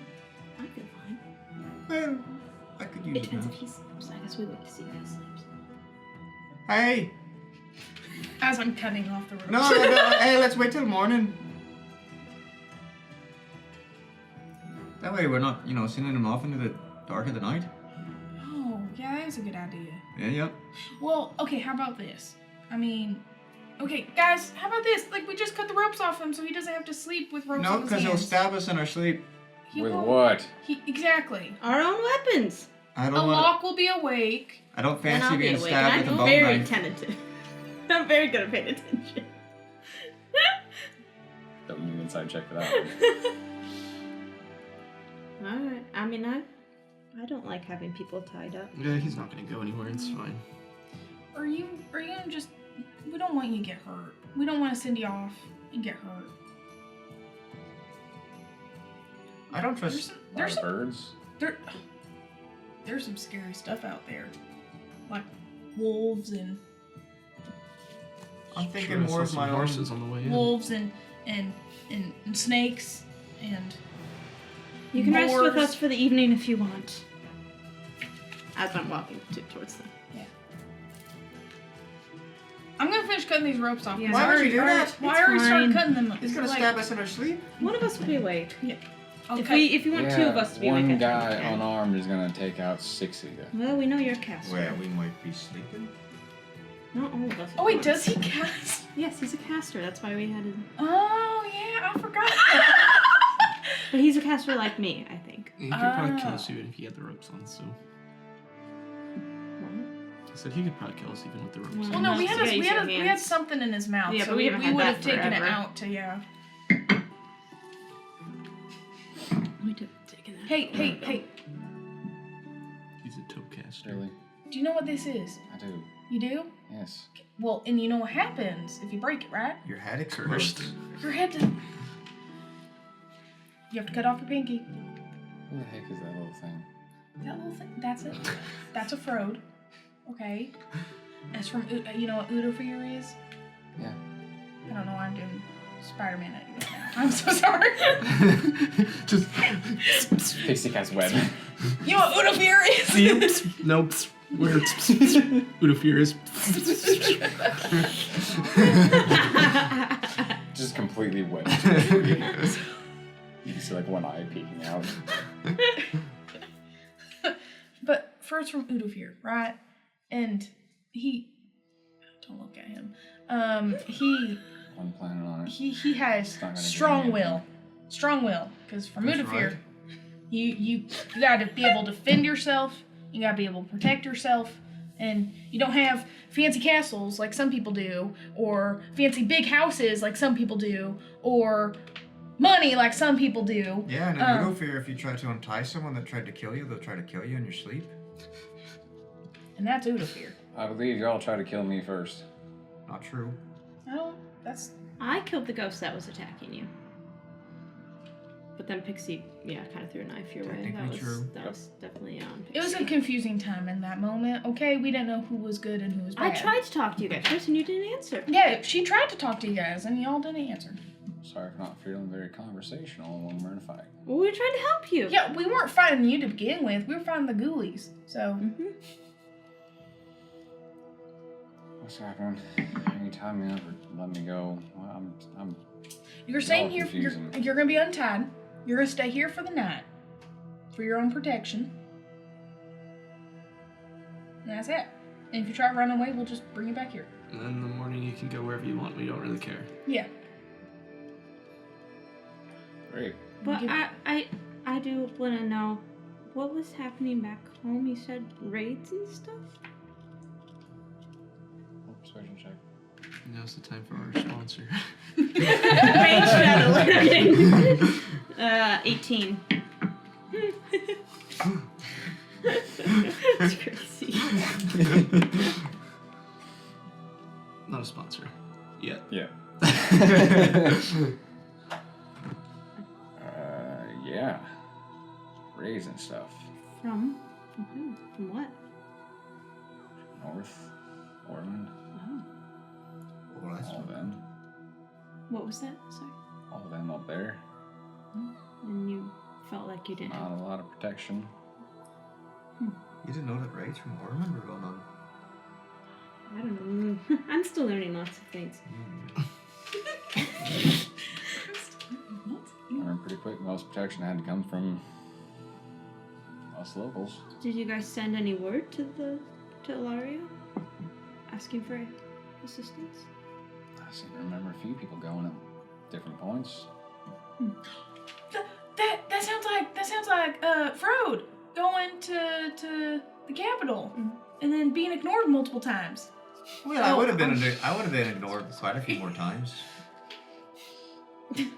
I feel fine.
Well, I could use
It
it
depends
now.
if he sleeps. I guess we wait to see if he sleeps.
Hey!
As I'm cutting off the ropes.
No, hey, let's wait till morning. That way we're not, sending him off into the dark of the night.
Oh, yeah, that is a good idea.
Yeah.
Well, okay, how about this? I mean, okay, guys, how about this? Like, we just cut the ropes off him so he doesn't have to sleep with ropes
No,
on his
because he'll
hands.
stab us in our sleep.
He
With
won't-
what?
Exactly.
Our own weapons.
I
A
don't want.
lock will be awake.
I don't
And I'll
fancy
be
being
awake.
stabbed
And
with a
I'm
bone
very
knife.
tentative. I'm very good at paying attention.
Don't need an inside check for that one.
Alright. I mean, I don't like having people tied up.
Yeah, he's not gonna go anywhere. It's fine.
Are you gonna just... We don't want you to get hurt. We don't want to send you off and get hurt.
I don't trust.
There's some...
Birds?
There's some scary stuff out there. Like wolves and...
I'm
Sure,
thinking
I
more
saw
of
some
my
horses
own.
on the way in.
wolves and snakes and...
You can rest with
Boars.
us for the evening if you want. As I'm walking towards them.
I'm gonna finish cutting these ropes off.
Yeah.
Why would you do that?
Why
It's
are we starting
fine.
cutting them?
He's gonna
like,
stab us in our sleep.
One of us will be awake.
I'll
If
cut-
you want two of us to be awake,
one
I think
guy
we can.
unarmed is gonna take out 6 of you.
Well, we know you're a caster.
Well, we might be sleeping.
Not all of us.
Oh
at
wait,
once.
does he cast?
Yes, he's a caster. That's why we had him.
Oh yeah, I forgot.
But he's a caster like me, I think.
He could probably kill
Oh.
us even if he had the ropes on. So
What?
I said he could probably kill us even with the ropes
Well,
on.
Well, no, we
Yeah,
had
use your
we had
hands.
something in his mouth.
Yeah,
so
but we haven't had
would
that
have taken it
forever.
out to yeah.
We took taking that.
Hey!
He's a toe caster.
Really?
Do you know what this is?
I do.
You do?
Yes.
Well, and you know what happens if you break it, right?
Your head
Cursed.
explodes.
Your head. You have to cut off your pinky.
Who the heck is that little thing?
That little thing. That's it. That's a Frode. Okay. That's from you know what Udofear is?
Yeah.
I don't know why I'm doing Spider-Man at you right now. I'm so sorry.
Just
Pixie Cat's web.
You know what Udofear is?
see? Nope. Where Udofear is.
Just completely wet. You can see like one eye peeking out.
But Frode's from Udofear, right? And he don't look at him. He
One planet on it.
he has
It's not gonna do
strong
anything.
will. Strong will. Because from
That's
Udofear,
right.
You gotta be able to defend yourself. You gotta be able to protect yourself. And you don't have fancy castles like some people do, or fancy big houses like some people do, or money like some people do.
Yeah, and in Widow Fear, if you try to untie someone that tried to kill you, they'll try to kill you in your sleep.
And that's Widow Fear.
I believe y'all tried to kill me first.
Not true.
Oh, that's...
I killed the ghost that was attacking you. But then Pixie, kind of threw a knife your way.
Technically true.
That was definitely on Pixie.
It was a confusing time in that moment, okay? We didn't know who was good and who was bad.
I tried to talk to you guys first and you didn't answer.
Yeah, she tried to talk to you guys and y'all didn't answer.
Sorry for not feeling very conversational when we're in a fight.
Well, we were trying to help you.
Yeah, we weren't fighting you to begin with. We were fighting the ghoulies, so...
Mm-hmm.
What's happening? You tie me up or let me go. Well, I'm
You're staying here.
confusing.
You're gonna be untied. You're gonna stay here for the night, for your own protection. And that's it. And if you try to run away, we'll just bring you back here.
And then in the morning you can go wherever you want. We don't really care.
Yeah.
Great.
But I do want to know, what was happening back home? You said raids and stuff?
Persuasion check.
Now's the time for our sponsor.
Range battle learning. 18. That's crazy.
Not a sponsor. Yet.
Yeah. Yeah. Raids and stuff.
From who? From what?
North. Orland.
Oh.
Well, that's
All of them.
What was that? Sorry.
All of them up there.
And you felt like you didn't
Not
have...
a lot of protection.
You didn't know that raids from Ormond were going on.
I don't know. I'm still learning lots of things.
I learned pretty quick most protection had to come from us locals.
Did you guys send any word to Ilaria? Asking for assistance?
I seem to remember a few people going at different points.
That sounds like Frode going to the capital and then being ignored multiple times.
Well, I would have been ignored quite a few more times.
I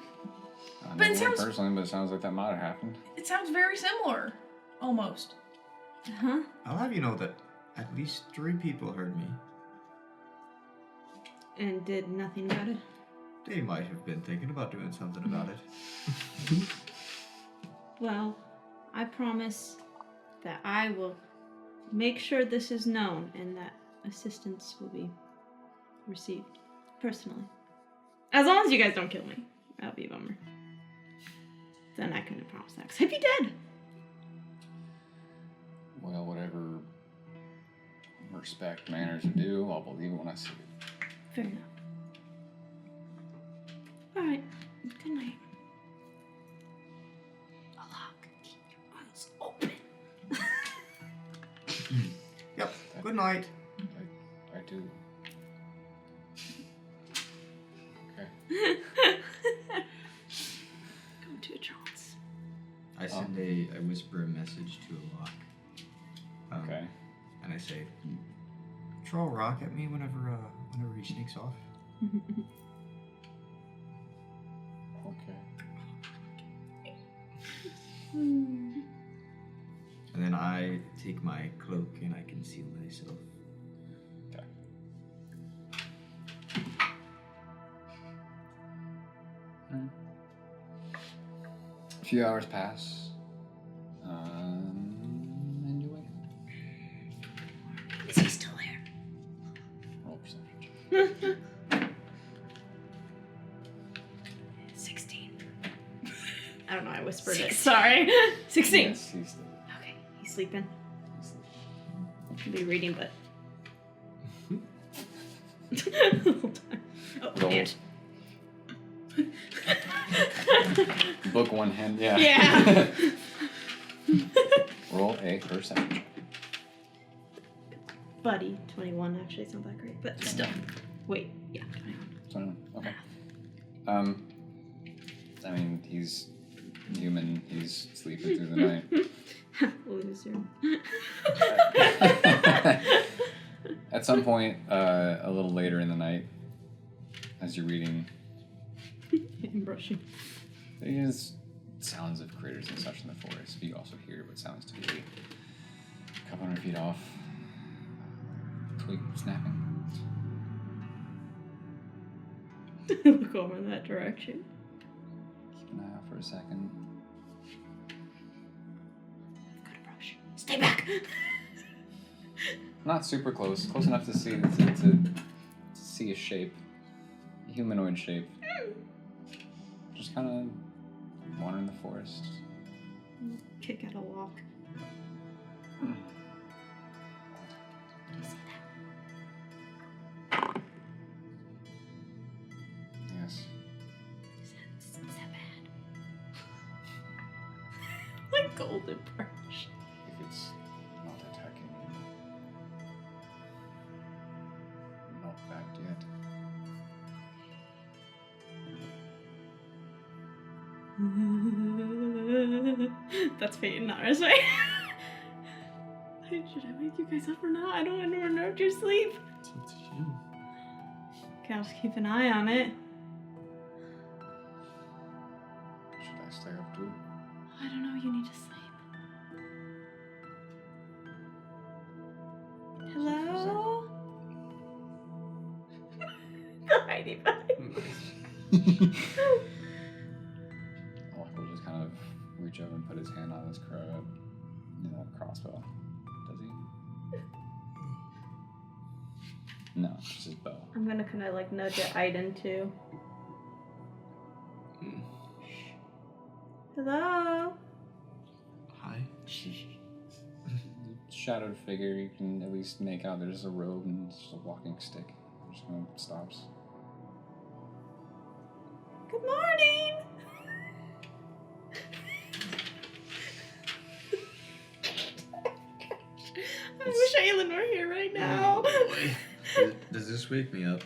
But it
never went
sounds-
personally, but it sounds like that might have happened.
It sounds very similar, almost.
Huh?
I'll have you know that at least 3 people heard me.
And did nothing about it?
They might have been thinking about doing something about it.
Well, I promise that I will make sure this is known and that assistance will be received personally. As long as you guys don't kill me. That'll be a bummer. Then I couldn't promise that, because I'd be dead.
Well, whatever respect manners are due, I'll believe it when I see it.
Fair enough. Alright, good night. Alok, keep your eyes open.
Yep. Good night.
I do. Okay.
Go into a trance.
I send I whisper a message to Alok.
Okay.
And I say, throw a rock at me whenever he sneaks off.
Okay.
And then I take my cloak and I conceal myself.
Okay. A few hours pass. And you wake up.
Is he still there?
Roll perception.
16. I don't know, I whispered it. Sorry. 16.
Yes, he's still.
Okay, he's sleeping. He'll be reading, but. Hold on. Oh,
Roll.
and.
Book one hand. Yeah.
Yeah.
Roll a perception check.
Buddy, 21 actually, it's not that great, but still. Wait, yeah, 21.
Okay. I mean, he's Human, he's sleeping through the night.
Loser.
At some point, a little later in the night, as you're reading,
I'm brushing.
there's sounds of critters and such in the forest. You also hear what sounds to be a couple hundred feet off. Twig snapping.
Look over in that direction.
Keep an eye out for a second.
I've got a brush. Stay back!
Not super close. Close enough to see a shape. A humanoid shape. Just kind of wandering the forest.
Kick out a walk.
Yes.
Is that bad? Like golden brush.
If it's not attacking, not bad yet.
That's fate, not resume. Should I wake you guys up or not? I don't want to interrupt your sleep.
It's up to you.
Okay, I'll just keep an eye on it.
Should I stay up too?
I don't know, you need to sleep. Hello? The Heidi vibe.
Will just kind of reach over and put his hand on his crossbow. Does he? No, just his bow.
I'm gonna kind of like nudge at Aiden too. Hello?
Hi.
Shadowed figure, you can at least make out there's a robe and just a walking stick. Just kind of stops.
Good morning! I wish Aylin were here right now.
Oh, boy. Does this wake me up?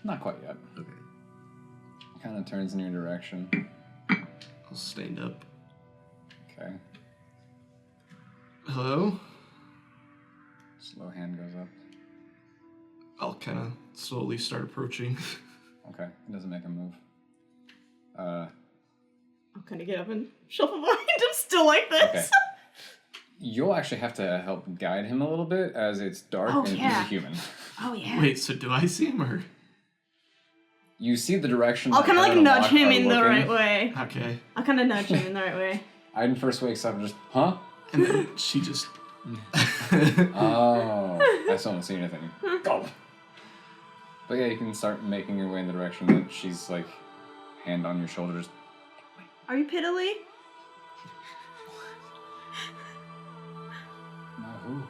Not quite yet.
Okay.
Kind of turns in your direction.
I'll stand up.
Okay.
Hello?
Slow hand goes up.
I'll kind of slowly start approaching.
Okay. It doesn't make a move.
I'll kind of get up and shuffle behind him still like this.
Okay. You'll actually have to help guide him a little bit as it's dark and he's a human.
Oh, yeah.
Wait, so do I see him or?
You see the direction.
I'll
that
kind of
her
like
and
nudge
Locke
him
are
in the
looking.
right way.
Okay.
I'll kind of nudge him in the right way.
Aiden first wakes up and just, huh?
And then she just.
Oh, I still don't see anything. Go. But yeah, you can start making your way in the direction that she's like, hand on your shoulders.
Are you Piddly?
No, who?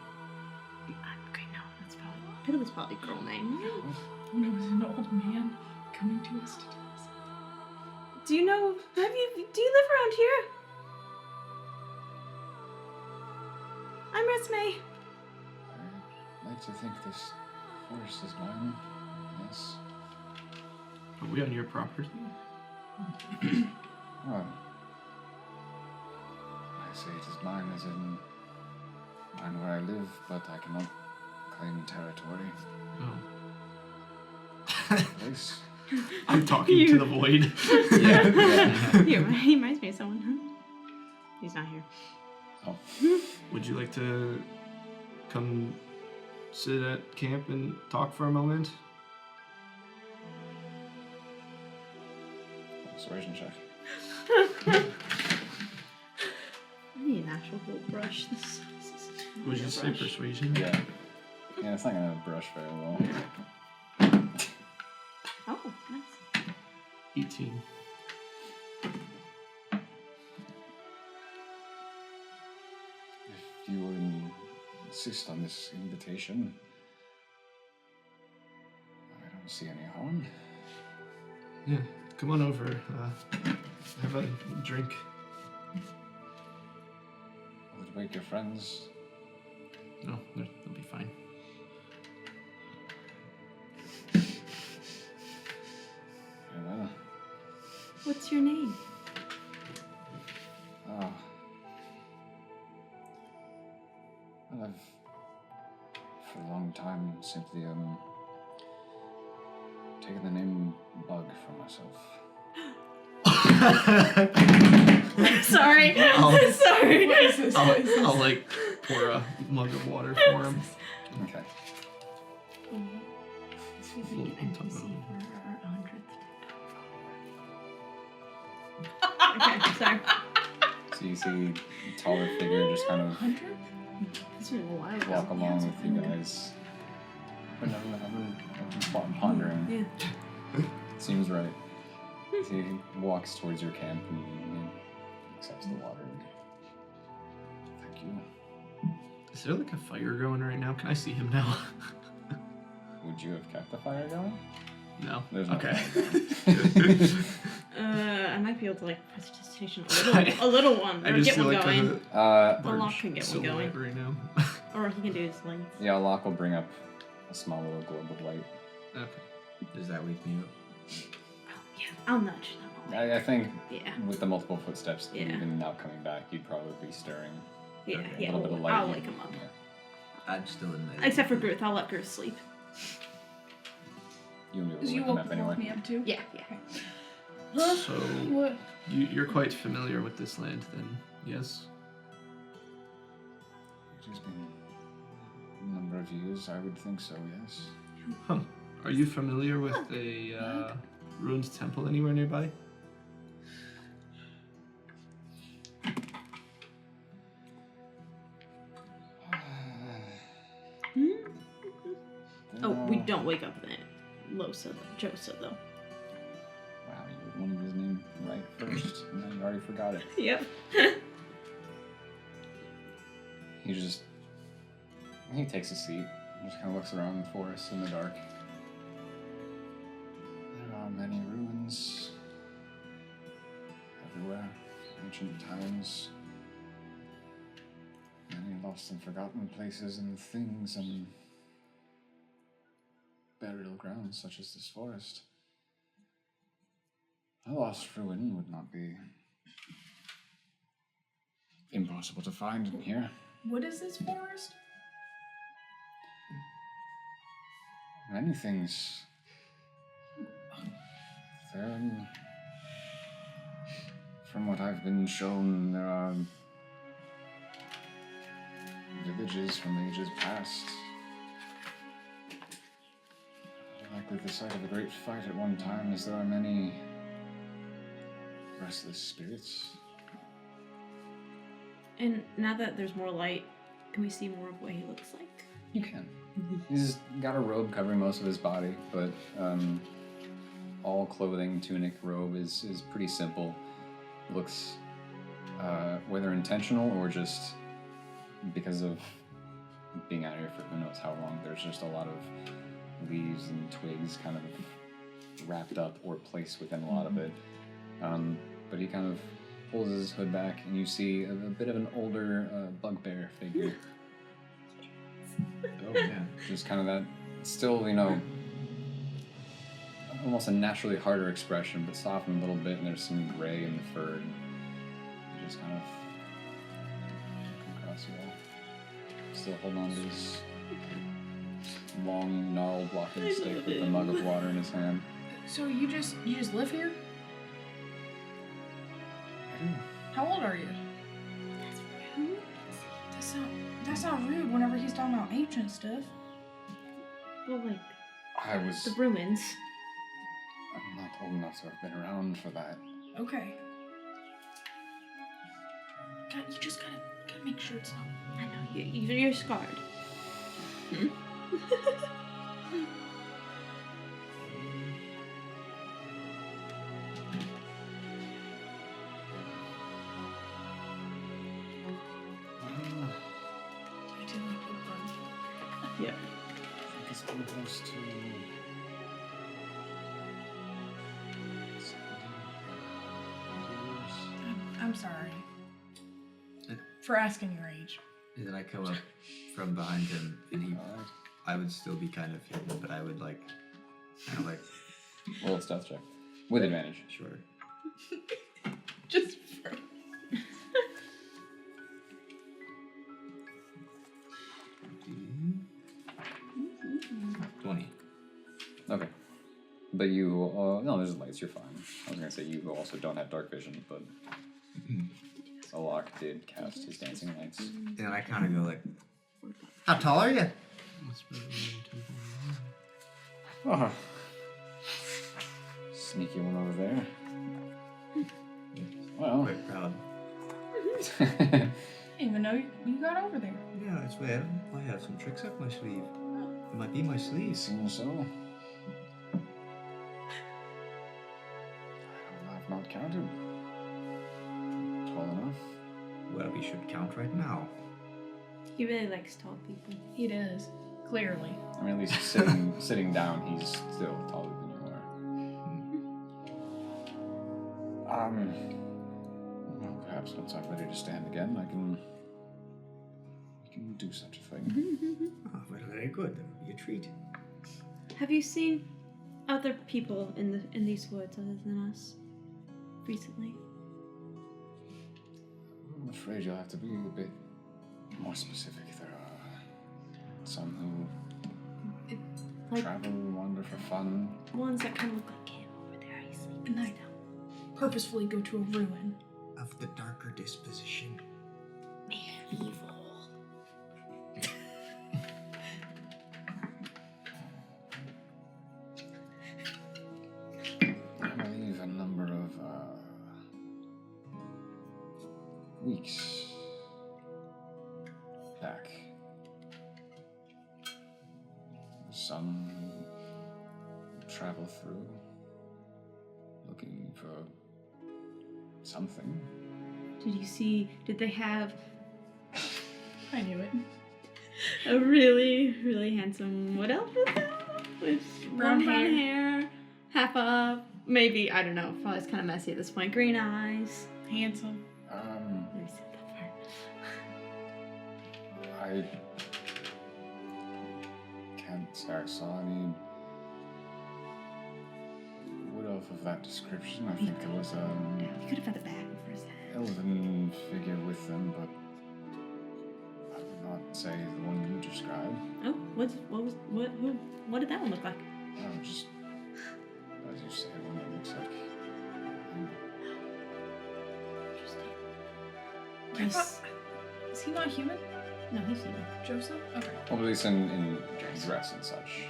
Okay, no, that's probably Piddly's probably a girl name.
Oh no, is an old man coming to us to tell us?
Do you know? Do you live around here? I'm Resme.
I'd like to think this forest is mine. Yes.
Are we on your property?
Well, I say it is mine as in mine where I live, but I cannot claim territory.
Oh.
Place.
I'm talking to the void.
Yeah.
He reminds me of someone. Huh? He's not here.
Oh.
Would you like to come sit at camp and talk for a moment?
Persuasion check.
I need an actual whole brush. This is
Would you say persuasion?
Yeah. Yeah, it's not gonna brush very well.
Oh, nice.
18.
If you would insist on this invitation, I don't see any harm.
Yeah, come on over. Have a drink.
Would it wake your friends?
No, they'll be fine.
Very well.
What's your name?
Well, I've for a long time simply taken the name Bug for myself.
Sorry. Sorry.
What is this? What is this?
I'll like pour a mug of water for him.
Okay.
Excuse me, an NPC for our 100th. Okay, sorry.
So you see a taller figure just kind of
100?
This was a while ago.
walk along
Yeah,
with you guys. But no, I'm pondering.
Yeah.
Seems right. So he walks towards your camp and accepts the water. Thank you.
Is there like a fire going right now? Can I see him now?
Would you have kept the fire going?
No.
There's no
Okay.
I might be able to like prestidigitation a little one,
I
or
just
get
feel
one
like
going.
Uh,
The lock can get one going,
right now.
or he can do his length.
yeah, Locke will bring up a small little globe of light.
Okay.
Does that wake me up?
Oh yeah, I'll nudge them.
I think
Yeah,
with the multiple footsteps,
Yeah.
even now coming back, you'd probably be stirring
yeah,
Okay.
yeah.
a little bit of light.
I'll wake him up.
Yeah.
I'm still in my.
Except for Gruth, I'll let Gruth sleep.
You'll be able to
Because you
wake him
woke
up anyway.
me up too?
Yeah, yeah.
Huh?
So
What?
you're quite familiar with this land, then? Yes.
It's been a number of years, I would think so, yes.
Huh. Are you familiar with a ruined temple anywhere nearby?
Oh, we don't wake up then. Josa though.
Wow, you wanted his name right first, and then you already forgot it.
Yep.
He takes a seat, and just kind of looks around the forest in the dark. There are many ruins everywhere, ancient times, many lost and forgotten places and things and burial grounds such as this forest. A lost ruin would not be impossible to find in here.
What is this forest?
Many things. From what I've been shown, there are villages from ages past. Likely the site of a great fight at one time, as there are many restless spirits.
And now that there's more light, can we see more of what he looks like?
You can. He's got a robe covering most of his body, but all clothing, tunic, robe is pretty simple. Looks whether intentional or just because of being out here for who knows how long. There's just a lot of leaves and twigs kind of wrapped up or placed within a lot of it. But he kind of pulls his hood back, and you see a bit of an older bugbear figure.
Oh yeah.
Just kind of that, still, almost a naturally harder expression, but softened a little bit, and there's some gray in the fur. And he just kind of looking across you all. Still holding on to his long, gnarled walking stick with a mug of water in his hand.
So you just live here?
I do.
How old are you? That's not rude whenever he's talking about ancient stuff.
Well, like
I was.
the ruins.
I'm not old enough to have been around for that.
Okay. God, you just gotta make sure it's not.
I know you're scarred.
I do like your fun.
Yeah.
I think it's pretty close to 70 years.
I'm sorry for asking your age.
And then I come up from behind him, and
Alright.
I would still be kind of hidden, but I would kind of
Roll a stealth check. With advantage.
sure.
Just for
But you, no, there's lights, you're fine. I was gonna say you also don't have dark vision, but Alok did cast his dancing lights.
And I kind of go like, how tall are you?
Oh. Sneaky one over there. Well.
Quite proud.
I didn't even know you got over there.
Yeah, that's right. I have some tricks up my sleeve. It might be my sleeves.
Seems so. I've not counted. Tall enough.
Well, we should count right now.
He really likes tall people.
He does, clearly.
I mean, at least sitting down, he's still taller than you are. Well, perhaps once I'm ready to stand again, we can do such a thing.
Oh, well, very good. That would be a treat.
Have you seen other people in these woods other than us recently?
I'm afraid you'll have to be a bit more specific. There are some who travel, wander for fun.
Ones that kind of look like him over there. He's sleeping.
And I purposefully go to a ruin.
Of the darker disposition.
And evil.
I believe a number of weeks back, some travel through looking for something.
Did they have
I knew it.
a really, really handsome wood elf with them? With
Brown
brown hair, half up, maybe, I don't know, probably it's kind of messy at this point, green eyes.
Handsome.
Let me set that part.
I can't say I saw any wood elf of that description. I think it was
Yeah, you could have had a bag over his head.
elven figure with them, but I would not say the one you described.
Oh, what did that one look like?
No, just as you say, one that looks like you.
Interesting.
Is he not human?
No, he's human.
Joseph? Okay.
Well, at least in dress and such.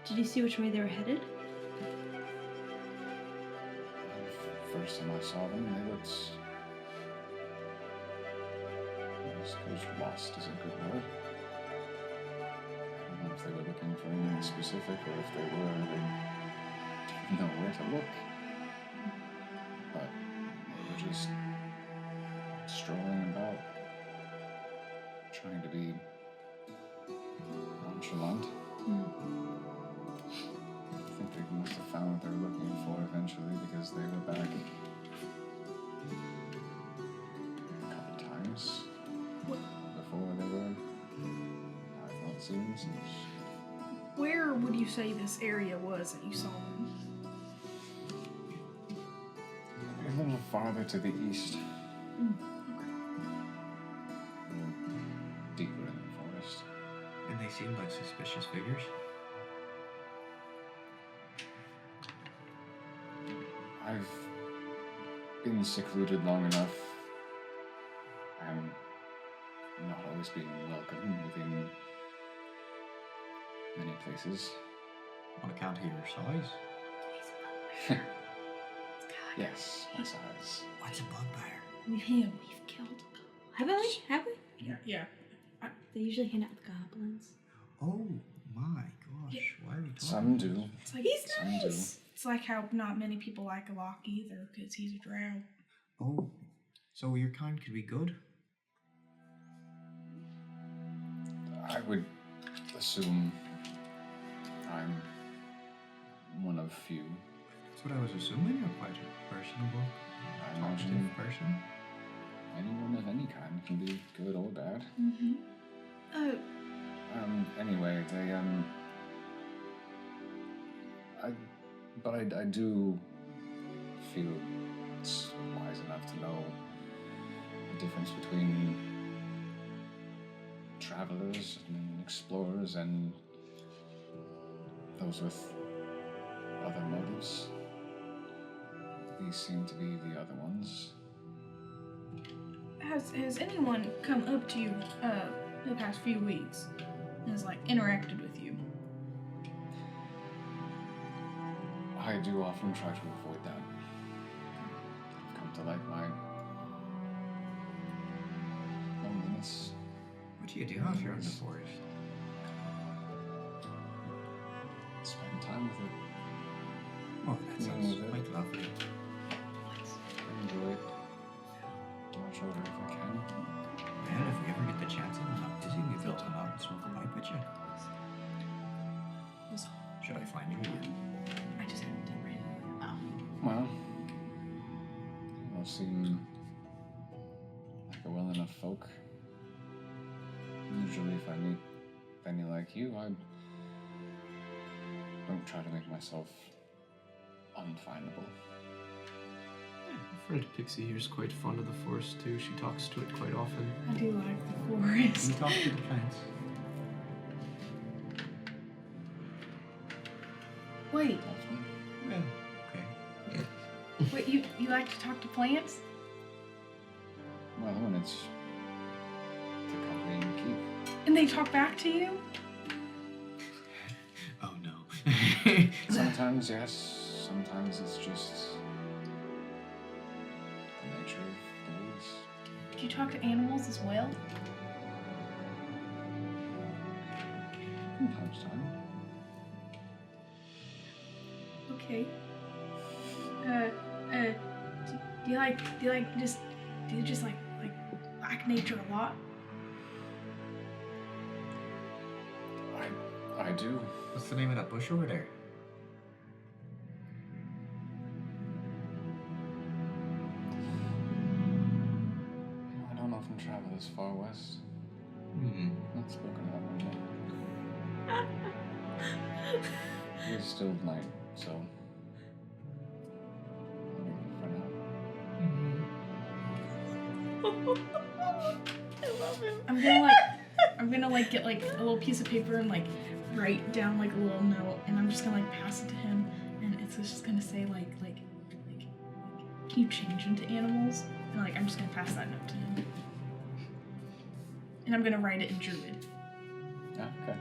Did you see which way they were headed?
First time I saw them, they looked. I suppose lost is a good word. I don't know if they were looking for anything specific or if they were, they didn't know where to look. But they were just strolling about, trying to be nonchalant. I think they must have found what they were looking for eventually because they were back a couple times before they were. I've not seen them since.
Where would you say this area was that you saw them?
A little farther to the east. Deeper in the forest.
And they seemed like suspicious figures.
I've been secluded long enough and not always been welcome within many places.
On account of your size?
Yes, my size.
What's a bugbear?
We've killed. Haven't we? Have we?
Yeah.
They usually hang out with goblins.
Oh my gosh, why are we talking
Some
about
do.
this?
It's like,
He's
Some do.
nice.
It's like how not many people like Alok either, because he's a drow.
Oh, so your kind could be good?
I would assume I'm one of few.
That's what I was assuming. You're quite a personable,
I imagine
talkative person.
anyone of any kind can be good or bad.
Mm-hmm.
Oh,
Anyway, they, I do feel it's wise enough to know the difference between travelers and explorers and those with a other motives. These seem to be the other ones.
Has anyone come up to you the past few weeks and has like interacted with you?
I do often try to avoid that. I've come to like my loneliness.
What do you do out here in the forest?
Spend time with it.
Oh, that sounds quite lovely.
Enjoy it. Watch over if I can.
Man, if we ever get the chance and I'm not busy, maybe I'll come out and smoke a pipe with you. Should I find you again?
I just haven't done right.
Well, you seem like a well enough folk. Usually if I meet any like you, I don't try to make myself unfindable.
My friend Pixie here is quite fond of the forest too. She talks to it quite often.
I do like the forest.
You talk to the plants.
Wait,
Well, okay.
wait, you like to talk to plants?
Well, when it's the company you keep.
And they talk back to you?
Oh no.
Sometimes yes, sometimes it's just the nature of the woods.
Do you talk to animals as well?
From time to time.
Okay. Do you just like nature a lot?
I do.
What's the name of that bush over there?
I don't often travel this far west. Not spoken of that one yet. It's still night, so I'll leave it for now.
I love him. I'm gonna get like a little piece of paper and like write down like a little note, and I'm just gonna like pass it to him, and it's just gonna say like can you change into animals? And like I'm just gonna pass that note to him, and I'm gonna write it in Druid.
Yeah, okay.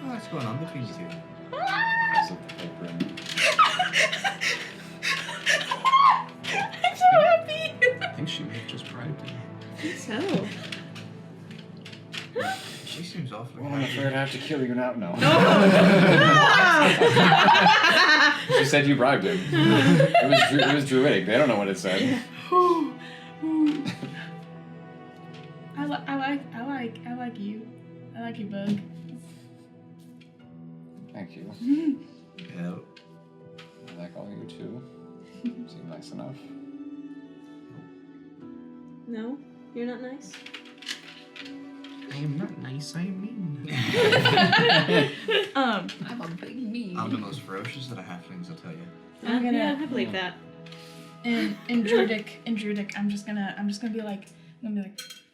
Oh, what's going on between you two?
I slip the paper in.
I'm so happy.
I think she may have just bribed him.
I think so.
She seems awfully
Well, I'm
happy.
afraid I have to kill you now. No. She said you bribed him. It was druidic. They don't know what it said.
I like you. I like you, Bug.
Thank you.
Yeah.
I like all you too. Seem nice enough.
No? You're not nice?
I am not nice, I am mean.
I'm a big mean.
I'm the most ferocious of the halflings, I'll tell you.
I'm gonna-
Yeah, I believe that.
In Druidic, I'm just gonna be like,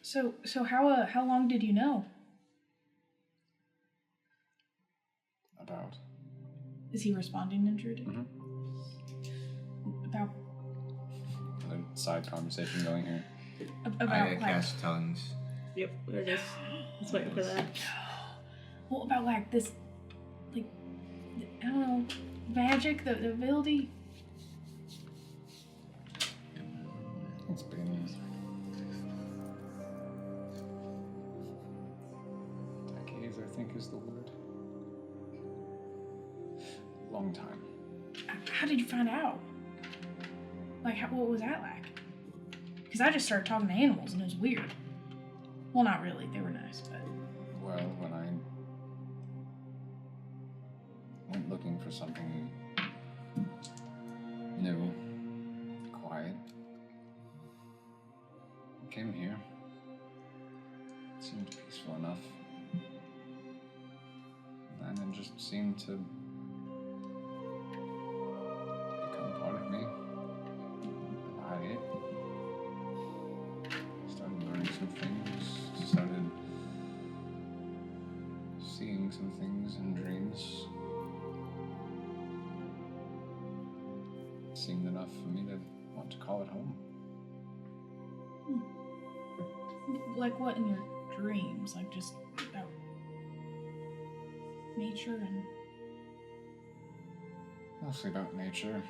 so how long did you know?
About.
Is he responding in Druidic?
Mhm.
About
Another side conversation going here.
about
I
like,
cast tongues.
Yep, there it is. Let's wait for that.
what about like this, like I don't know, magic, the ability?
It's been decades, I think is the word. Long time.
How did you find out? Like, what was that like? Because I just started talking to animals and it was weird. Well, not really. They were nice, but
Well, when I went looking for something new, quiet, I came here. It seemed peaceful enough. And it just seemed to become part of me. I started learning some things. seeing some things in dreams. Seemed enough for me to want to call it home.
Like what in your dreams? Like just about nature and...
Mostly about nature.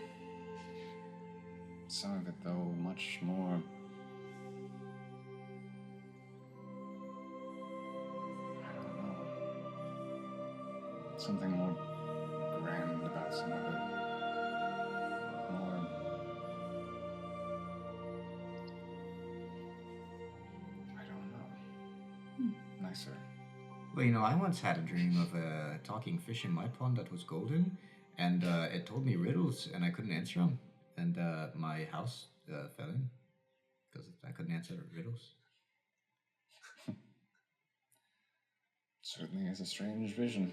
Some of it, though, much more... I don't know. Something more grand about some of it. More... I don't know. Nicer.
Well, you know, I once had a dream of a talking fish in my pond that was golden, and it told me riddles, and I couldn't answer them, and my house fell in because I couldn't answer the riddles.
Certainly is a strange vision.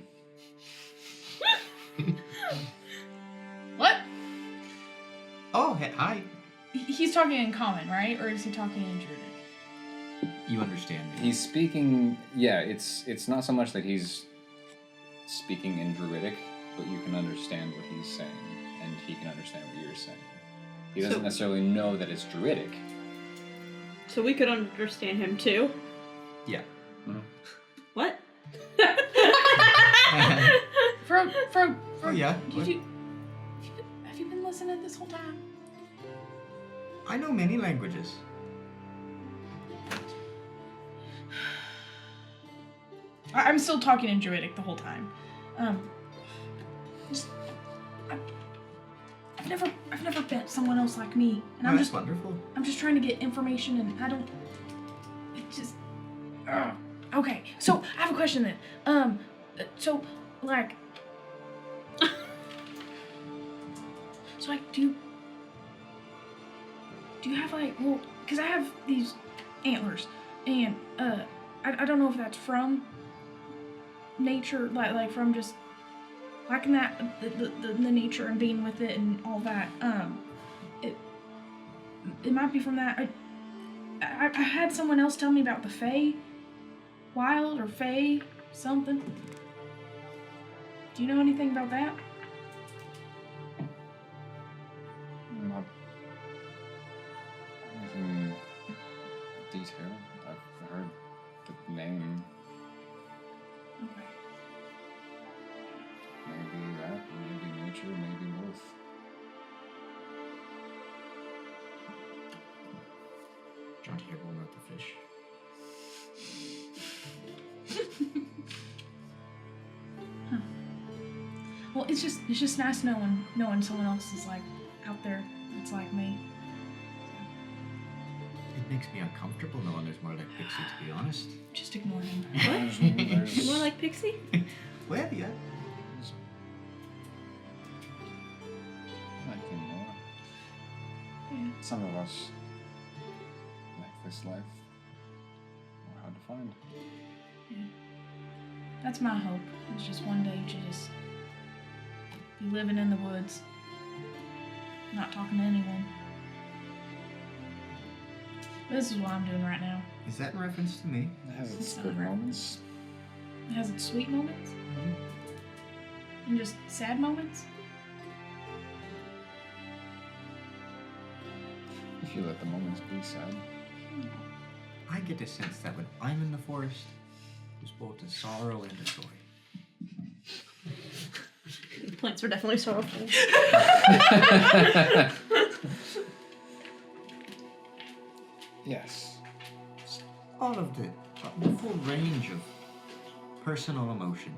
What?
Oh, hi.
He's talking in common, right? Or is he talking in Druidic?
You understand me?
He's speaking... Yeah, it's not so much that he's speaking in Druidic, but you can understand what he's saying, and he can understand what you're saying. He doesn't necessarily know that it's Druidic.
So we could understand him too?
Yeah.
Mm-hmm.
What?
From
Oh, yeah.
Have you been listening this whole time?
I know many languages.
I'm still talking in Druidic the whole time. I've never met someone else like me, and
That's wonderful.
I'm just trying to get information, and I don't. It just. Okay, so I have a question then. So like. So like, do you have like, well, because I have these antlers, and I don't know if that's from nature, like from just liking that the nature and being with it and all that. It might be from that. I had someone else tell me about the Fae Wild or Fae something. Do you know anything about that?
Not anything detailed. I've heard the name.
Okay.
Maybe that, maybe nature, maybe both.
Don't hear one about the fish.
Huh. Well, it's just nice knowing someone else is like out there that's like me.
It makes me uncomfortable knowing there's more like Pixie, to be honest.
Just ignore him.
There's
More like Pixie?
Well, yeah.
might be more.
Yeah.
Some of us like this life are hard to find.
Yeah. That's my hope. It's just one day to just be living in the woods, not talking to anyone. This is what I'm doing right now.
Is that in reference to me?
It has its
It's
good
not right.
moments.
It has its sweet moments and just sad moments.
If you let the moments be sad.
I get the sense that when I'm in the forest, there's both a sorrow and a joy.
The plants were definitely sorrowful.
Yes.
All of the full range of personal emotion.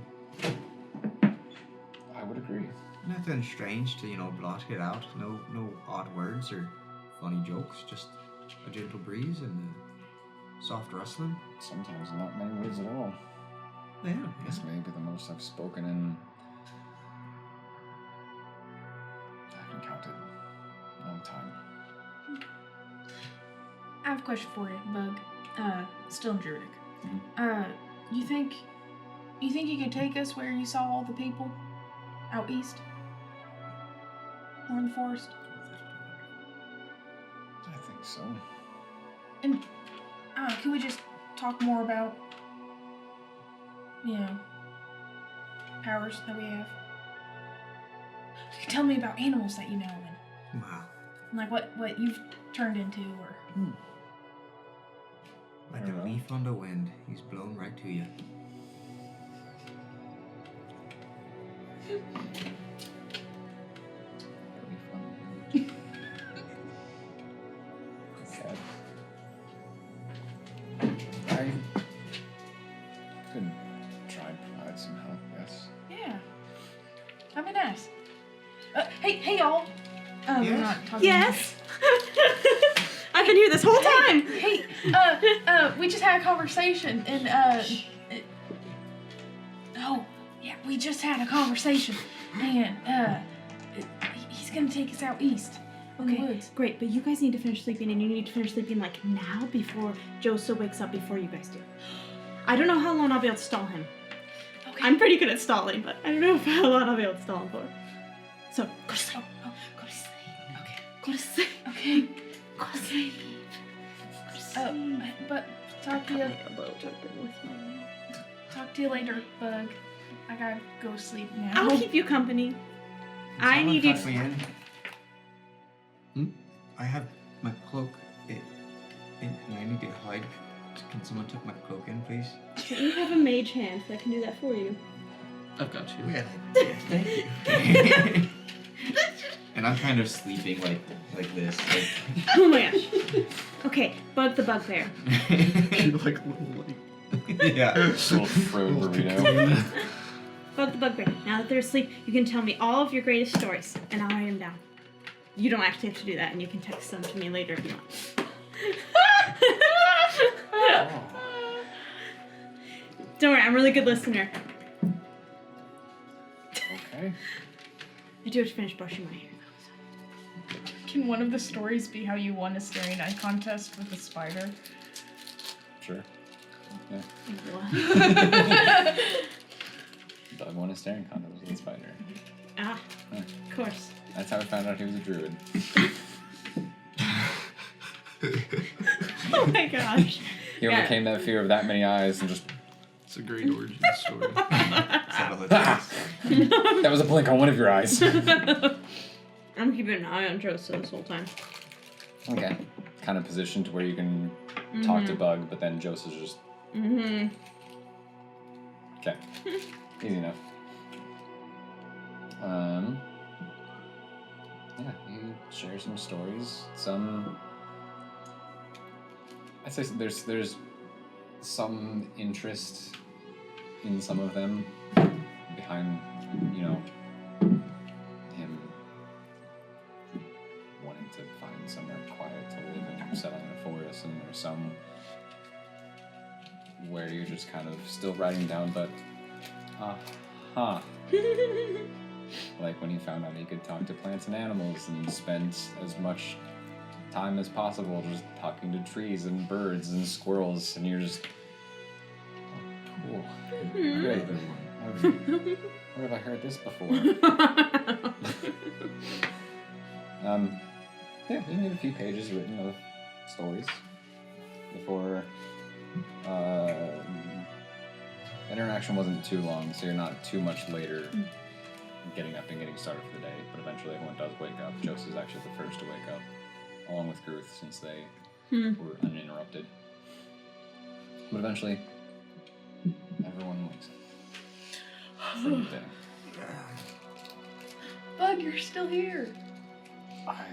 I would agree.
Nothing strange to, blot it out. No odd words or funny jokes. Just a gentle breeze and a soft rustling.
Sometimes not many words at all.
Yeah,
This may be the most I've spoken in... I haven't counted. A long time.
I have a question for you, Bug. Still in Druidic.
Mhm.
You think you could take us where you saw all the people out east? Or in the forest?
I think so.
And can we just talk more about, powers that we have. Tell me about animals that you know
Wow.
and like what you've turned into or.
Like a leaf on the wind, he's blown right to you.
Sad. I could try and provide some help, yes.
Yeah. That'd be nice. Hey y'all. We're
Yes?
not talking.
Yes. I've been here this whole time.
Hey, we just had a conversation and we just had a conversation and he's gonna take us out east in the woods.
Great, but you guys need to finish sleeping, and you need to finish sleeping like now before Joseph wakes up before you guys do. I don't know how long I'll be able to stall him.
Okay.
I'm pretty good at stalling, but I don't know how long I'll be able to stall him for. So go to sleep.
Go to sleep. Okay.
Go to sleep.
Okay.
Go to sleep.
But talk to you.
I'll
Talk to you later, Bug. I gotta go to sleep now.
keep you company. I need you.
Tuck me in. I have my cloak, and I need to hide. Can someone tuck my cloak in, please?
You have a mage hand that can do that for you.
I've got you.
Yeah, thank you. And I'm kind of sleeping like this. Like.
Oh my gosh. Okay, Bug the Bugbear.
You're like little
Yeah.
Little fruit burrito.
Bug the Bugbear. Now that they're asleep, you can tell me all of your greatest stories, and I'll write them down. You don't actually have to do that, and you can text them to me later if you want. Don't worry, I'm a really good listener.
Okay.
I do have to finish brushing my hair though.
Can one of the stories be how you won a staring eye contest with a spider?
Sure. Yeah.
What?
Doug won a staring contest with a spider.
Ah,
Huh.
of course.
That's how I found out he was a druid.
Oh my gosh.
He overcame that fear of that many eyes and just...
It's a great origin story.
That was a blink on one of your eyes.
I'm keeping an eye on Joseph this whole time.
Okay. Kind of positioned to where you can talk to Bug, but then Joseph's just...
Mm-hmm.
Okay. Easy enough. Yeah, you share some stories. Some... I'd say there's some interest in some of them behind, you know, him wanting to find somewhere quiet to live and settle in a forest, and there's some where you're just kind of still writing down, but like when he found out he could talk to plants and animals and spend as much time as possible just talking to trees and birds and squirrels, and you're just cool. Good. Where have I heard this before? Yeah, you can get a few pages written of stories before interaction wasn't too long, so you're not too much later getting up and getting started for the day, but eventually everyone does wake up. Joseph's actually the first to wake up, along with Gruth, since they were uninterrupted. But eventually, everyone wakes up for the day.
Bug, you're still here.
I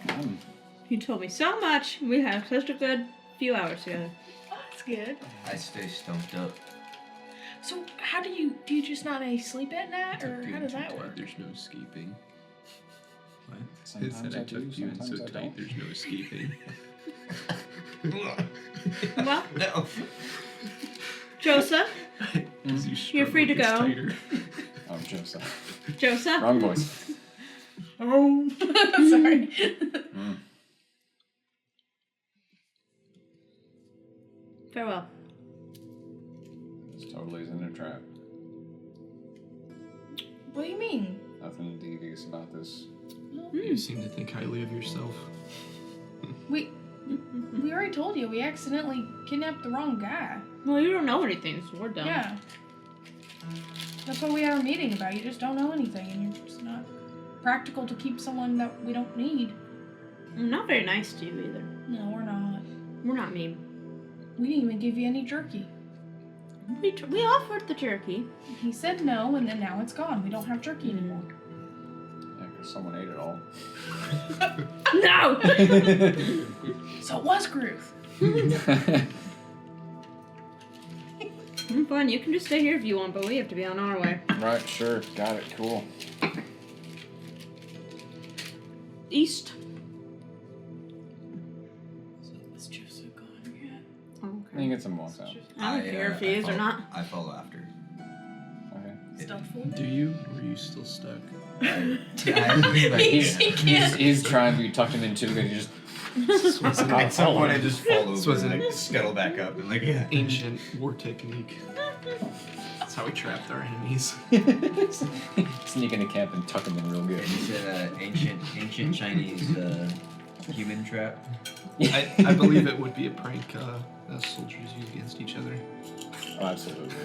am.
You told me so much. We had such a good few hours together.
Oh, that's good.
I stay stumped up.
So how do you just not sleep at night, or how does that work?
There's no escaping.
What?
It
Sometimes
said
I
I
do,
took you in so
sometimes I
tight,
don't.
there's no escaping.
Well,
No.
Joseph,
You're
free to go.
Oh, Joseph.
Joseph.
Wrong voice.
Oh, sorry.
Farewell.
This totally isn't a trap.
What do you mean?
Nothing devious about this.
You seem to think highly of yourself.
We already told you we accidentally kidnapped the wrong guy.
Well, you don't know anything, so we're done.
Yeah. That's what we had our meeting about. You just don't know anything, and you're just not practical to keep someone that we don't need.
I'm not very nice to you either.
No, we're not.
We're not mean.
We didn't even give you any jerky.
We offered the jerky.
He said no, and then now it's gone. We don't have jerky anymore.
Yeah, because someone ate it all.
No!
So it was Groove.
Fine, you can just stay here if you want, but we have to be on our way.
Right, sure. Got it. Cool.
East.
Is Joseph gone yet?
Oh,
You
okay.
can get some walks out.
I don't care if he is or not.
I follow after.
Okay.
Stealthful?
Do you? Or are you still stuck?
He's trying to be tucking in too good. He just
At some point, I just fall
This
over
was
and
an
like, scuttle back up and like, yeah.
ancient war technique. That's how we trapped our enemies.
sneak into camp and tuck him in real good.
It's an ancient Chinese human trap.
I believe it would be a prank soldiers use against each other.
Oh, absolutely.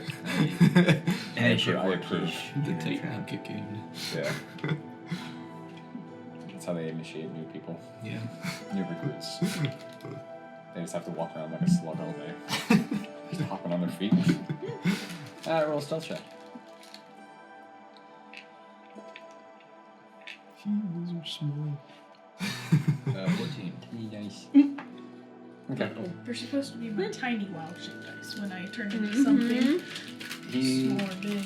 Ancient
I
war
approve.
The
human trap.
technique again.
Yeah. That's how they initiate new people,
Yeah.
new recruits. They just have to walk around like a slug all day, just hopping on their feet. Roll a stealth check.
Those are small.
14.
Nice. Okay.
They're supposed to be my tiny wild shape dice when I turn into
Mhm.
something
He,
small or big.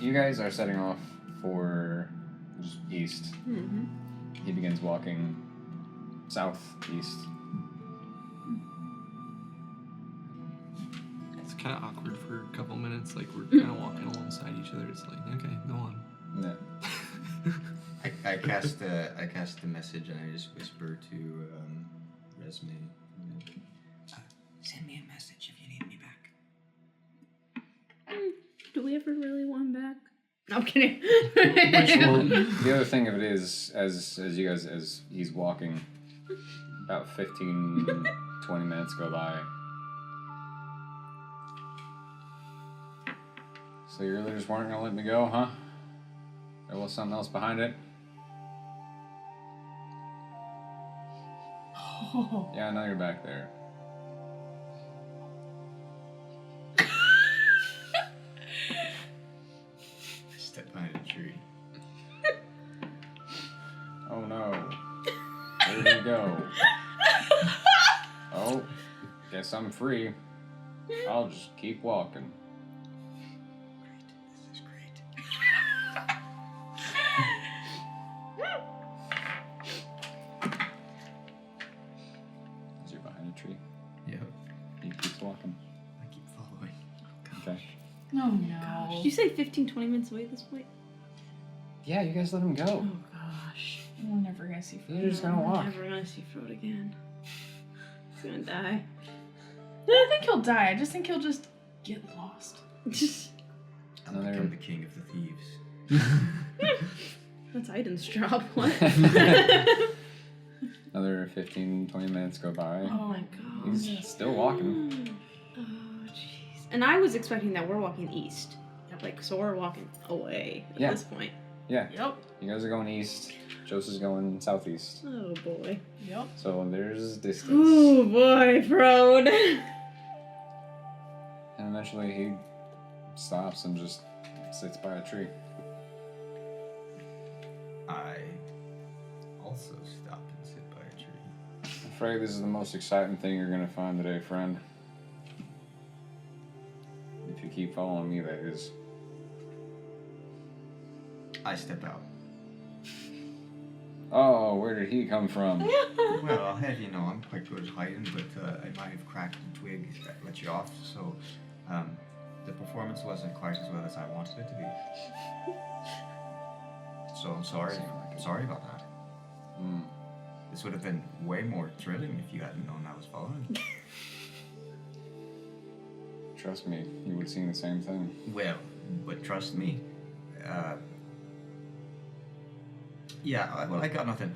you guys are setting off for just east.
Mm-hmm.
He begins walking southeast.
It's kind of awkward for a couple minutes. Like we're kind of walking alongside each other. It's like, okay, go on.
Yeah.
I cast the message and I just whisper to Resme. Send me a message if you need me back.
Do we ever really want him back? No, I'm kidding.
Well, the other thing of it is, as you guys, as he's walking, about 15, 20 minutes go by. So you really just weren't gonna let me go, huh? There was something else behind it?
Oh.
Yeah, I know you're back there.
I step behind a tree.
Oh no. Where did he go? Oh, guess I'm free. I'll just keep walking.
This is great.
Is he behind a tree?
Yep.
He keeps walking.
I keep following.
Okay.
Oh no.
Did you say 15, 20 minutes away at this point?
Yeah, you guys let him go.
Oh gosh.
We're never gonna see
You're just gonna
I'm
walk.
never gonna see Frode again. He's gonna die.
I don't think he'll die. I just think he'll just get lost.
I'll
Another-
become the king of the thieves.
That's Aiden's job. What?
Another 15, 20 minutes go by.
Oh my god.
He's still walking.
Oh jeez. And I was expecting that we're walking east. Like, so we're walking away at
Yeah.
this point.
Yeah,
Yep.
you guys are going east. Joseph's going southeast.
Oh boy.
Yep.
So there's distance.
Oh boy, Frode.
And eventually he stops and just sits by a tree.
I also stop and sit by a tree.
I'm afraid this is the most exciting thing you're gonna find today, friend. If you keep following me, that is.
I step out.
Oh, where did he come from?
Well, I'll have you know, I'm quite good at hiding, but I might have cracked a twig that let you off, so the performance wasn't quite as well as I wanted it to be. So I'm sorry. Sorry about that.
Hmm.
This would have been way more thrilling if you hadn't known I was following.
Trust me, you would have seen the same thing.
Well, but trust me. Yeah, well, I got nothing.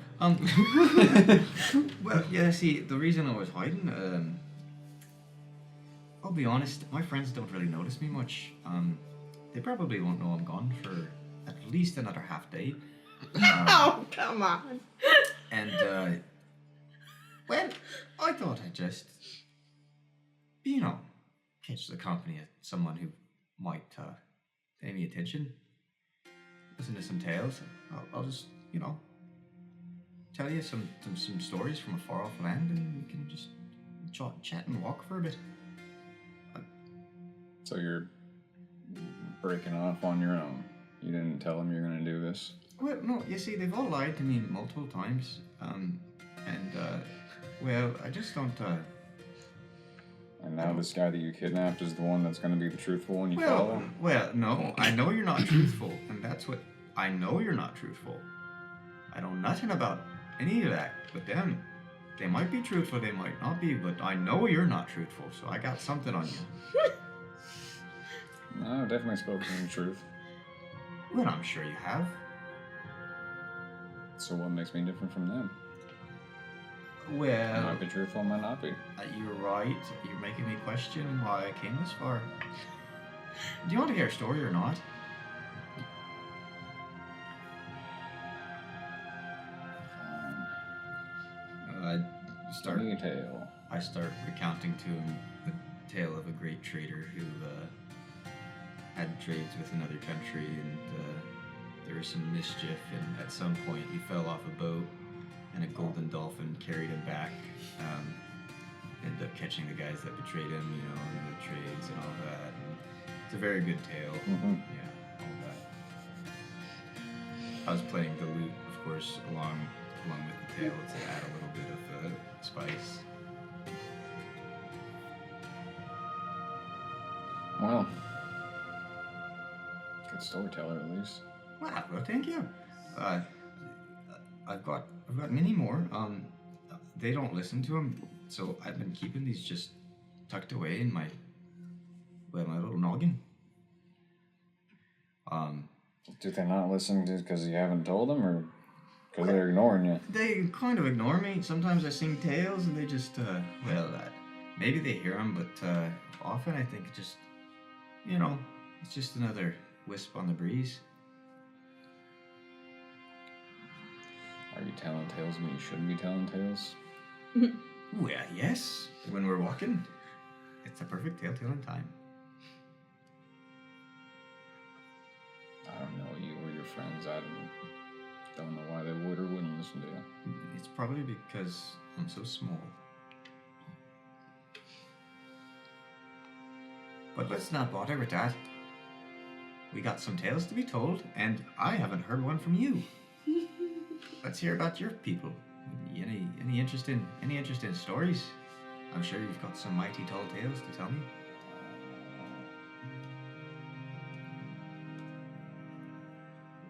Well, yeah, see, the reason I was hiding, I'll be honest, my friends don't really notice me much. They probably won't know I'm gone for at least another half day.
Oh, come on.
And, well, I thought I'd just, catch the company of someone who might pay me attention. Listen to some tales. I'll just, tell you some stories from a far off land, and we can just chat and walk for a bit.
So you're breaking off on your own. You didn't tell them you're going to do this?
Well, no, you see, they've all lied to me multiple times. Well, I just don't,
And now this guy that you kidnapped is the one that's going to be the truthful one you follow?
Well, no, I know you're not truthful, and that's what, I know you're not truthful. I know nothing about any of that, but them, they might be truthful, they might not be, but I know you're not truthful, so I got something on you.
No, I've definitely spoken the truth.
Well, I'm sure you have.
So what makes me different from them? I
Well,
might be truthful, I might not be.
you're right. You're making me question why I came this far. Do you want to hear a story or not?
Give me a tale.
I start recounting to him the tale of a great trader who had trades with another country, and there was some mischief, and at some point he fell off a boat, and a golden dolphin carried him back. Ended up catching the guys that betrayed him, and the trades and all that. And it's a very good tale.
Mm-hmm.
Yeah, all that. I was playing the lute, of course, along with the tale to add a little bit of spice.
Well, good storyteller at least.
Well, thank you. I've got many more. They don't listen to them, so I've been keeping these just tucked away in my little noggin.
Do they not listen because you haven't told them, or because they're ignoring you?
They kind of ignore me. Sometimes I sing tales, and they just maybe they hear them, but often I think it just, it's just another wisp on the breeze.
Are you telling tales when you shouldn't be telling tales?
Well, yes. When we're walking, it's a perfect tale-telling time.
I don't know you or your friends. I don't know why they would or wouldn't listen to you.
It's probably because I'm so small. But let's not bother with that. We got some tales to be told, and I haven't heard one from you. Let's hear about your people. Any interesting stories? I'm sure you've got some mighty tall tales to tell me.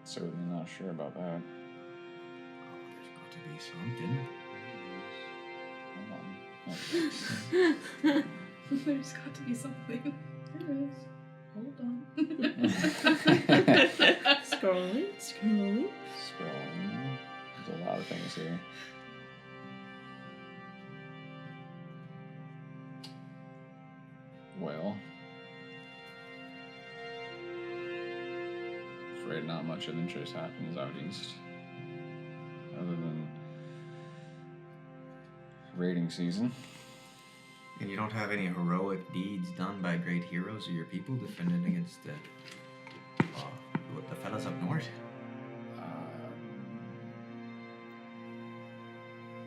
Certainly not sure about that.
Oh, there's got to be something.
Hold on.
There's got to be something. There is. Hold on.
Scrolling.
Scrolling. There's a lot of things here. Well, afraid not much of interest happens out east, other than raiding season.
And you don't have any heroic deeds done by great heroes of your people defending against the fellas up north?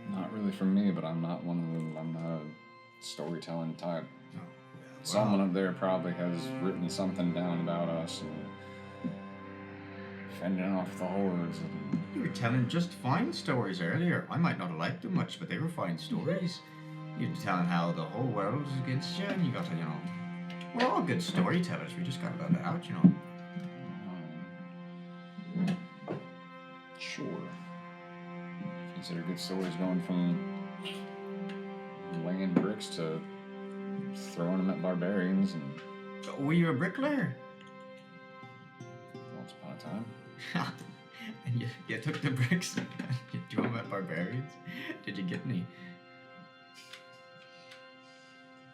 Not really for me, but I'm not one of them. I'm not a storytelling type.
Oh,
Someone up there probably has written something down about us and fending off the hordes.
You were telling just fine stories earlier. I might not have liked them much, but they were fine stories. You were telling how the whole world was against you, and you got to, we're all good storytellers. We just got to let it out,
Sure. Consider good stories going from laying bricks to throwing them at barbarians and...
Were you a bricklayer?
Once upon a time.
And you took the bricks and you threw them at barbarians? Did you get any?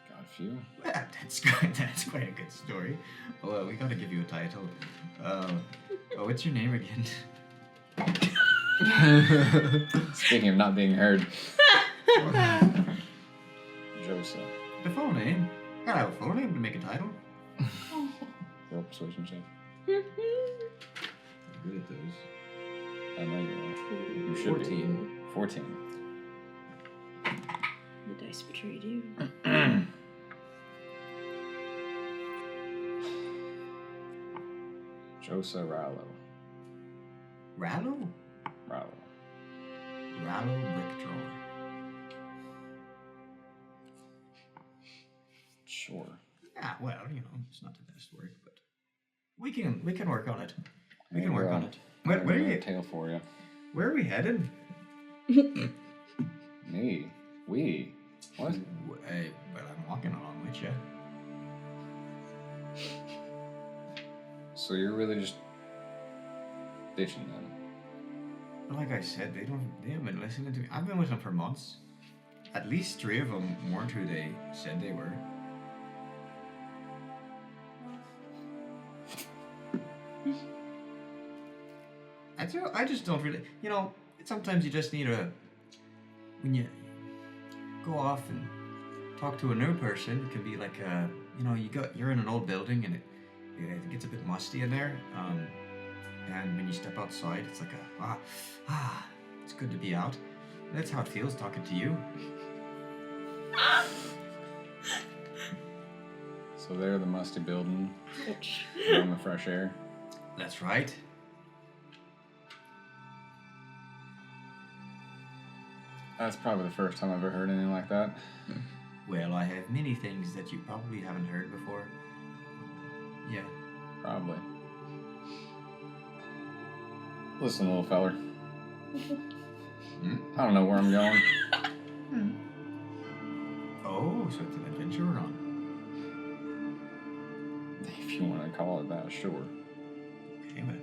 Got a few.
Well, That's quite a good story. Well, we gotta give you a title. What's your name again?
Speaking of not being heard. Joseph.
The full name. Gotta have a full name to make a title.
Roll persuasion check.
Good at those.
I know you are. You should
14.
be. 14.
The dice betrayed you.
Joseph Rallo.
Rallo?
Rallo.
Rallo brick drawer.
Sure.
Yeah, well, it's not the best work, but we can work on it. We can work on it. What are you?
Tail for you.
Where are we headed?
Me. We. What?
Hey, but I'm walking along with you.
So you're really just ditching them?
Like I said, they haven't been listening to me. I've been with them for months. At least 3 of them weren't who they said they were. I just don't really, sometimes you just need when you go off and talk to a new person, it can be like you're in an old building and it gets a bit musty in there, and when you step outside, it's like it's good to be out. That's how it feels talking to you.
So they're the musty building, warm the fresh air.
That's right.
That's probably the first time I've ever heard anything like that.
Well, I have many things that you probably haven't heard before. Yeah.
Probably. Listen, little feller. I don't know where I'm going.
Oh, so it's an adventure we're on.
If you want to call it that, sure.
Okay, but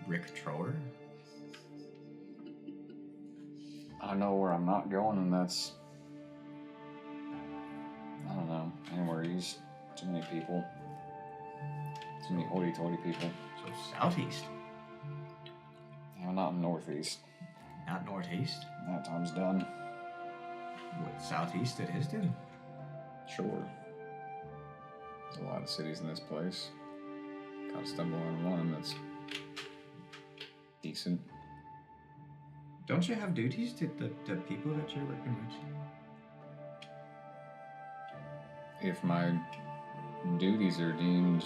brick thrower?
I know where I'm not going, and that's... I don't know. Anywhere east. Too many people. Too many hoity-toity people.
So southeast,
I'm not northeast.
not northeast.
That time's done.
What, southeast it is then?
Sure. There's a lot of cities in this place. Gotta stumble on one that's decent.
Don't you have duties to the people that you're working with?
If my duties are deemed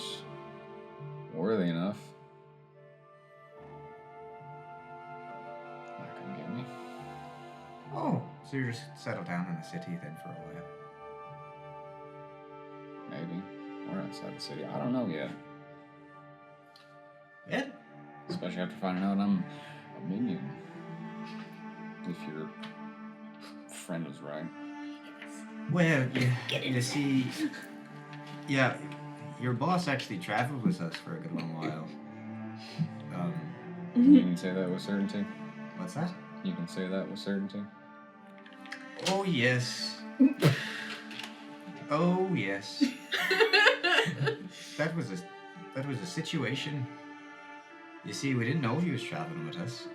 worthy enough, that can get me.
Oh, so you're just settled down in the city then for a while.
Maybe. Or outside the city. I don't know yet.
Yeah.
Especially after finding out I'm a minion. If your friend was right.
Well, you see, yeah, your boss actually traveled with us for a good long while.
You can say that with certainty?
What's that?
You can say that with certainty?
Oh, yes. Oh, yes. That was a situation. You see, we didn't know he was traveling with us.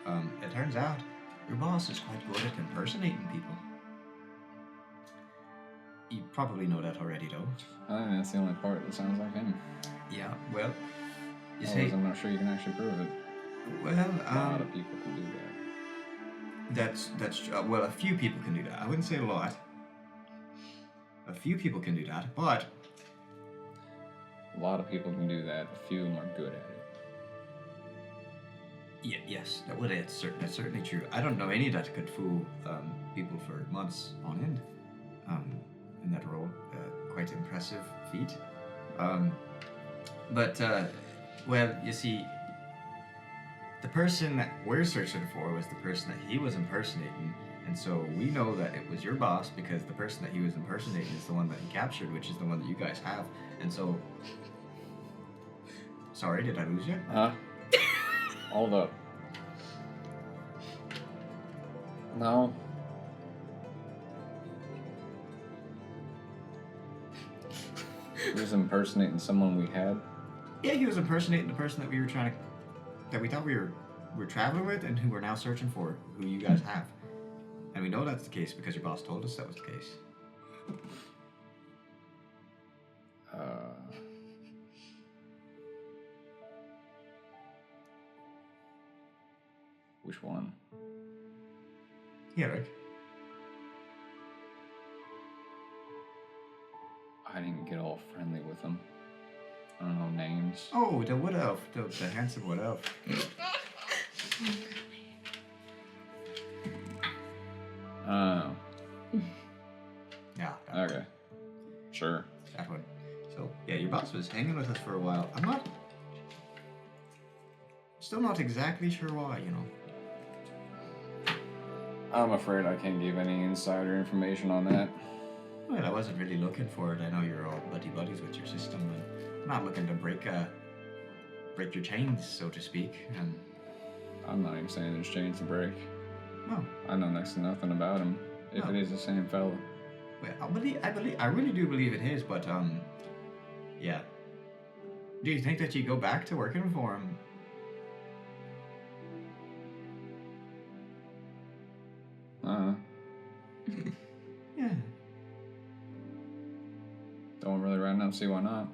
It turns out your boss is quite good at impersonating people. You probably know that already, though.
I think that's the only part that sounds like him.
Yeah, well, you
Otherwise,
see,
I'm not sure you can actually prove it.
well,
A lot of people can do that.
that's well, a few people can do that. I wouldn't say a lot. A few people can do that, but
A lot of people can do that. A few of them are good at it.
yeah, yes, that's certainly true. I don't know any that could fool people for months on end in that role. Quite impressive feat. Well, you see, the person that we're searching for was the person that he was impersonating, and so we know that it was your boss because the person that he was impersonating is the one that he captured, which is the one that you guys have. And so, sorry, did I lose you?
Huh? Hold up. No. He was impersonating someone we had.
Yeah, he was impersonating the person that we were that we thought we were traveling with, and who we're now searching for, who you guys have. And we know that's the case because your boss told us that was the case.
Which one?
Yeah, Rick.
I didn't get all friendly with him. I don't know names.
Oh, the wood elf, the handsome wood elf.
Oh.
Yeah.
Okay. Sure.
That one. So yeah, your boss was hanging with us for a while. Still not exactly sure why, you know.
I'm afraid I can't give any insider information on that.
Well, I wasn't really looking for it. I know you're all buddies with your system, and I'm not looking to break your chains, so to speak. And
I'm not even saying there's chains to break.
no,
I know next to nothing about him. If
No.
it is the same fella.
well, I really do believe it is, but yeah. Do you think that you go back to working for him? Yeah.
Don't really right now see why not.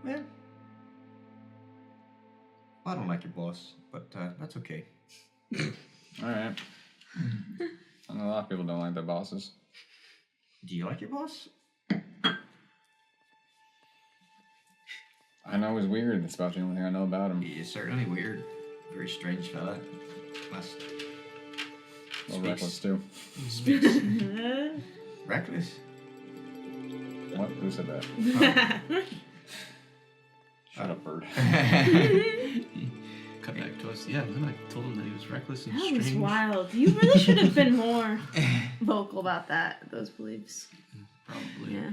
Well, I don't like your boss, but that's okay.
Alright. I know a lot of people don't like their bosses.
Do you like your boss?
I know he's weird. That's about the only thing I know about him.
He is certainly weird. Very strange fella. Must
Well,
speaks-
reckless too.
Speaks reckless.
What? Who said that? Shut up, bird.
Cut back to us. Yeah, then I told him that he was reckless and
That
strange.
was wild. You really should have been more vocal about those beliefs.
Probably.
Yeah.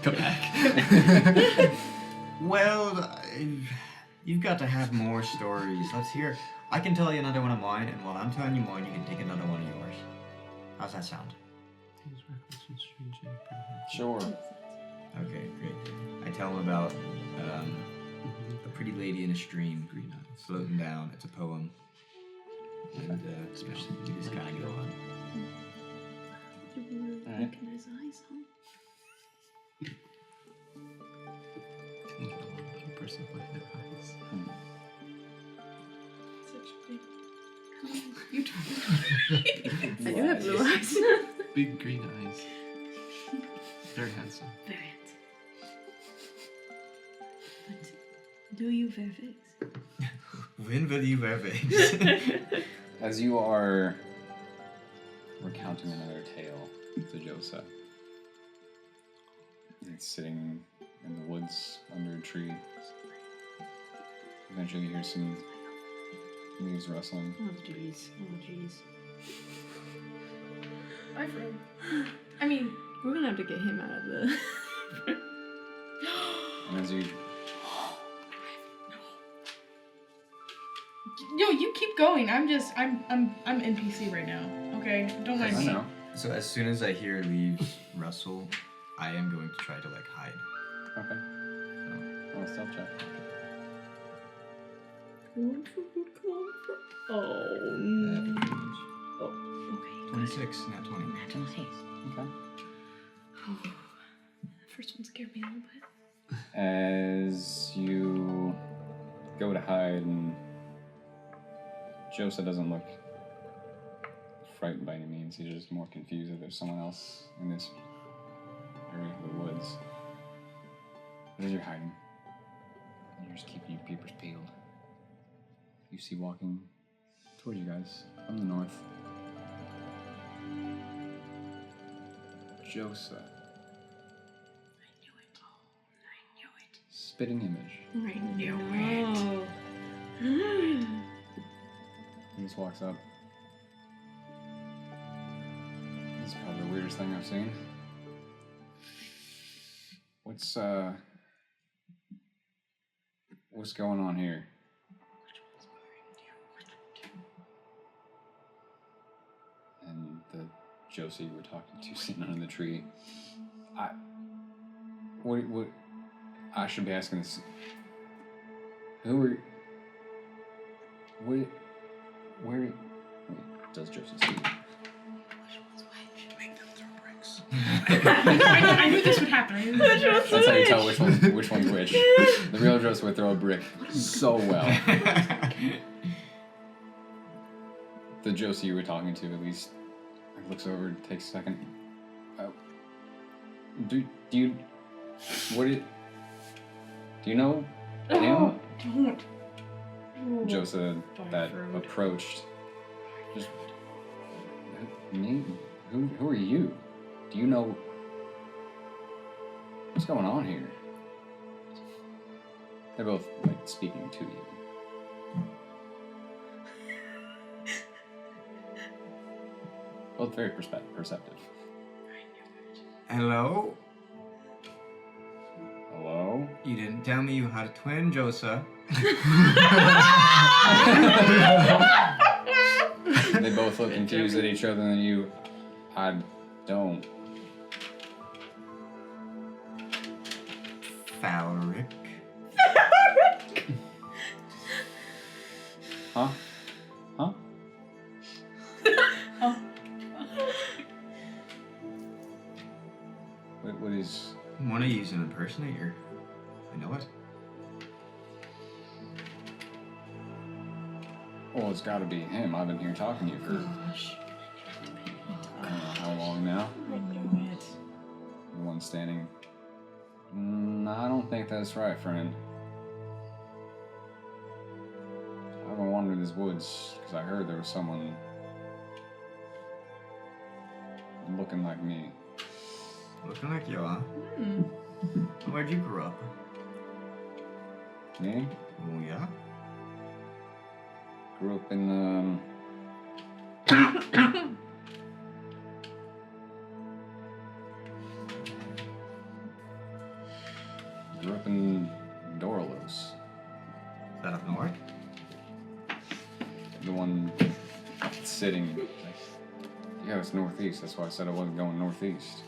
Come back.
Well, you've got to have more stories. Let's hear. I can tell you another one of mine, and while I'm telling you mine, you can take another one of yours. How's that sound?
He was reckless and strange and pretty
Sure.
Okay, great. I tell him about a pretty lady in a stream,
green eyes.
floating down. It's a poem. And you just kind of go on.
Alright.
Look in his eyes, huh?
A person with their eyes.
Such big colors. You I do have blue eyes.
Big green eyes. Very handsome.
Very handsome. But do you wear wigs?
When will you wear wigs?
As you are recounting another tale to Joseph, it's sitting in the woods under a tree. Eventually you hear some leaves rustling.
Oh jeez. Oh jeez.
My friend. I mean,
We're gonna have to get him out of the.
And as you
yo, you keep going. I'm NPC right now. Okay, don't mind
I
me.
know.
So as soon as I hear leaves rustle, I am going to try to hide.
Okay. Oh, stealth check.
Oh. Oh. Okay.
26, not 20.
Okay.
First one scared me a little bit.
As you go to hide, and Joseph doesn't look frightened by any means. He's just more confused that there's someone else in this area of the woods. But as you're hiding, you're just keeping your peepers peeled. You see walking towards you guys from the north. Joseph. Spitting image.
I knew it.
He just walks up. This is probably the weirdest thing I've seen. What's going on here? And the Josie you were talking to sitting under the tree. What? I should be asking this. Who are? Where? Wait, does Josie see?
I knew this would happen.
That's how you tell which one's which. The real Joseph would throw a brick so well. The Josie you were talking to, at least, looks over, takes a second. Do you know him?
Don't.
Joseph that approached. Just me? Who are you? Do you know what's going on here? They're both like speaking to you. Both very perceptive.
Hello?
Hello?
You didn't tell me you had a twin, Josa.
They both look confused at each other and you. I don't.
Falric.
Huh? Huh? What is...
One of you's an impersonator. I know it.
Well, it's gotta be him. I've been here talking to you for...
Gosh.
I don't know how long now.
I knew it.
The one standing... I don't think that's right, friend. I've been wandering these woods because I heard there was someone looking like me.
Looking like you, huh?
Hmm.
Where'd you grow up?
Me?
Oh, yeah?
Grew up in, grew up in Dorlos.
Is that up north?
The one sitting... Yeah, it's northeast. That's why I said I wasn't going northeast.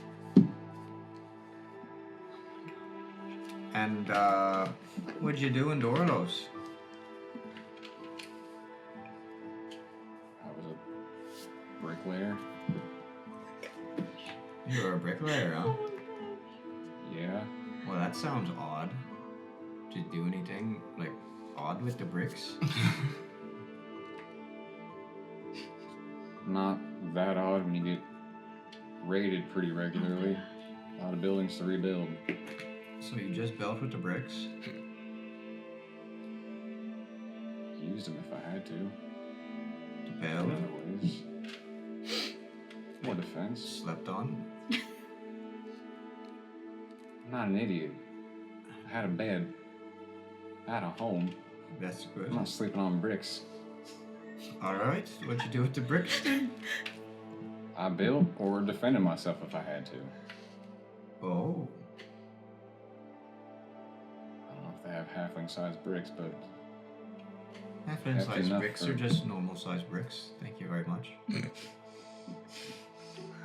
And, what'd you do in Dorlos?
I was a bricklayer.
You were a bricklayer, huh?
Yeah.
Well, that sounds odd. Did you do anything, like, odd with the bricks?
Not that odd when you get raided pretty regularly. A lot of buildings to rebuild.
So you just built with the bricks?
Used them if I had to.
To
In
build?
other ways. More defense.
Slept on?
I'm not an idiot. I had a bed. I had a home.
That's good.
I'm not sleeping on bricks.
Alright, what'd you do with the bricks then?
I built or defended myself if I had to.
Oh.
I don't know if they have halfling-sized bricks, but
Half-inch
Hefty
sized
enough
bricks
for-
are just normal sized bricks. Thank you very much.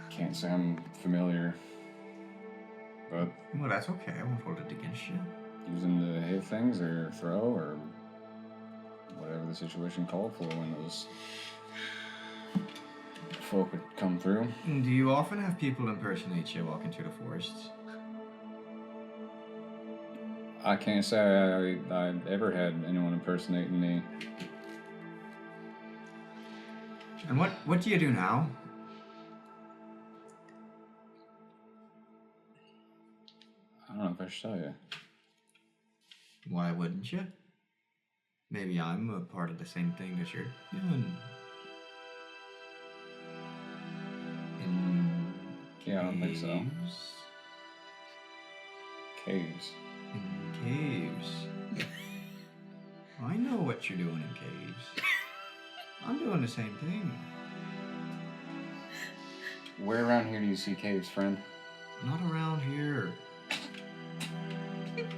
can't say I'm familiar. But
Well, that's okay. I won't hold it against you.
use them to hit things or throw or whatever the situation called for when those folk would come through.
Do you often have people impersonate you walking through the forests?
I can't say I ever had anyone impersonating me.
And what do you do now?
I don't know if I should tell you.
Why wouldn't you? Maybe I'm a part of the same thing that you're doing. In
Yeah, I don't think so.
caves?
Caves.
In caves. I know what you're doing in caves. I'm doing the same thing.
Where around here do you see caves, friend?
Not around here.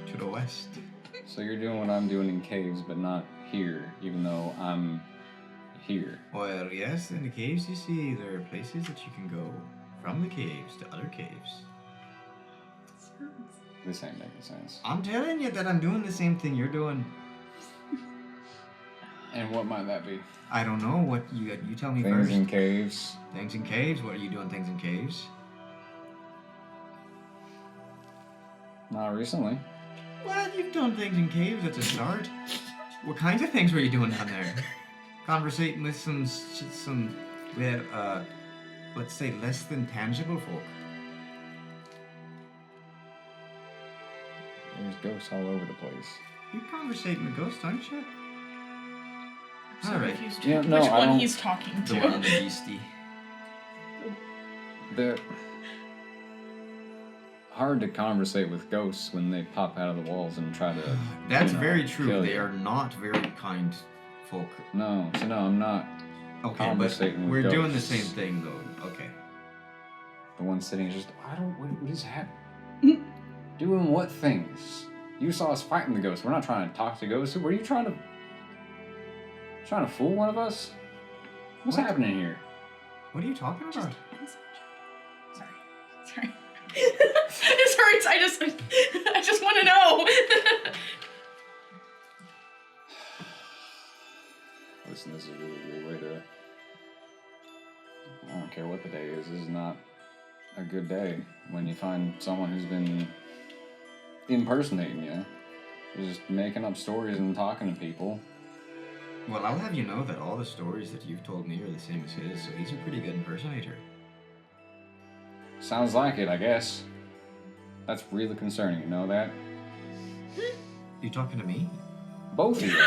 To the west.
So you're doing what I'm doing in caves, but not here, even though I'm here.
Well, yes, in the caves you see there are places that you can go. from the caves to other caves.
This ain't making sense.
I'm telling you that I'm doing the same thing you're doing.
And what might that be?
I don't know. What you tell me
Things
first.
in caves.
Things in caves? What are you doing things in caves?
Not recently.
Well, you've done things in caves. That's a start. What kinds of things were you doing down there? Conversating with some let's say less than tangible folk.
There's ghosts all over the place.
You're conversating with ghosts, aren't you?
So
All right.
confused
Yeah, no,
which
I
one
don't-
he's talking
The one on
to.
the beastie.
They're hard to conversate with ghosts when they pop out of the walls and try to.
That's
you know,
very true.
kill
They
you.
are not very kind folk.
No, I'm not.
Okay, but
Conversating with
we're doing the
ghosts.
same thing though. Okay.
The one sitting is just. What is happening? Doing what things? You saw us fighting the ghosts. We're not trying to talk to ghosts. Were you trying to fool one of us? What's
What?
happening here?
What are you talking about?
Sorry. Sorry, I just want to know.
Listen, this is a really weird way to. I don't care what the day is. This is not a good day when you find someone who's been impersonating you, just making up stories and talking to people.
Well, I'll have you know that all the stories that you've told me are the same as his, so he's a pretty good impersonator.
Sounds like it, I guess. That's really concerning. You know that?
You talking to me?
Both of you.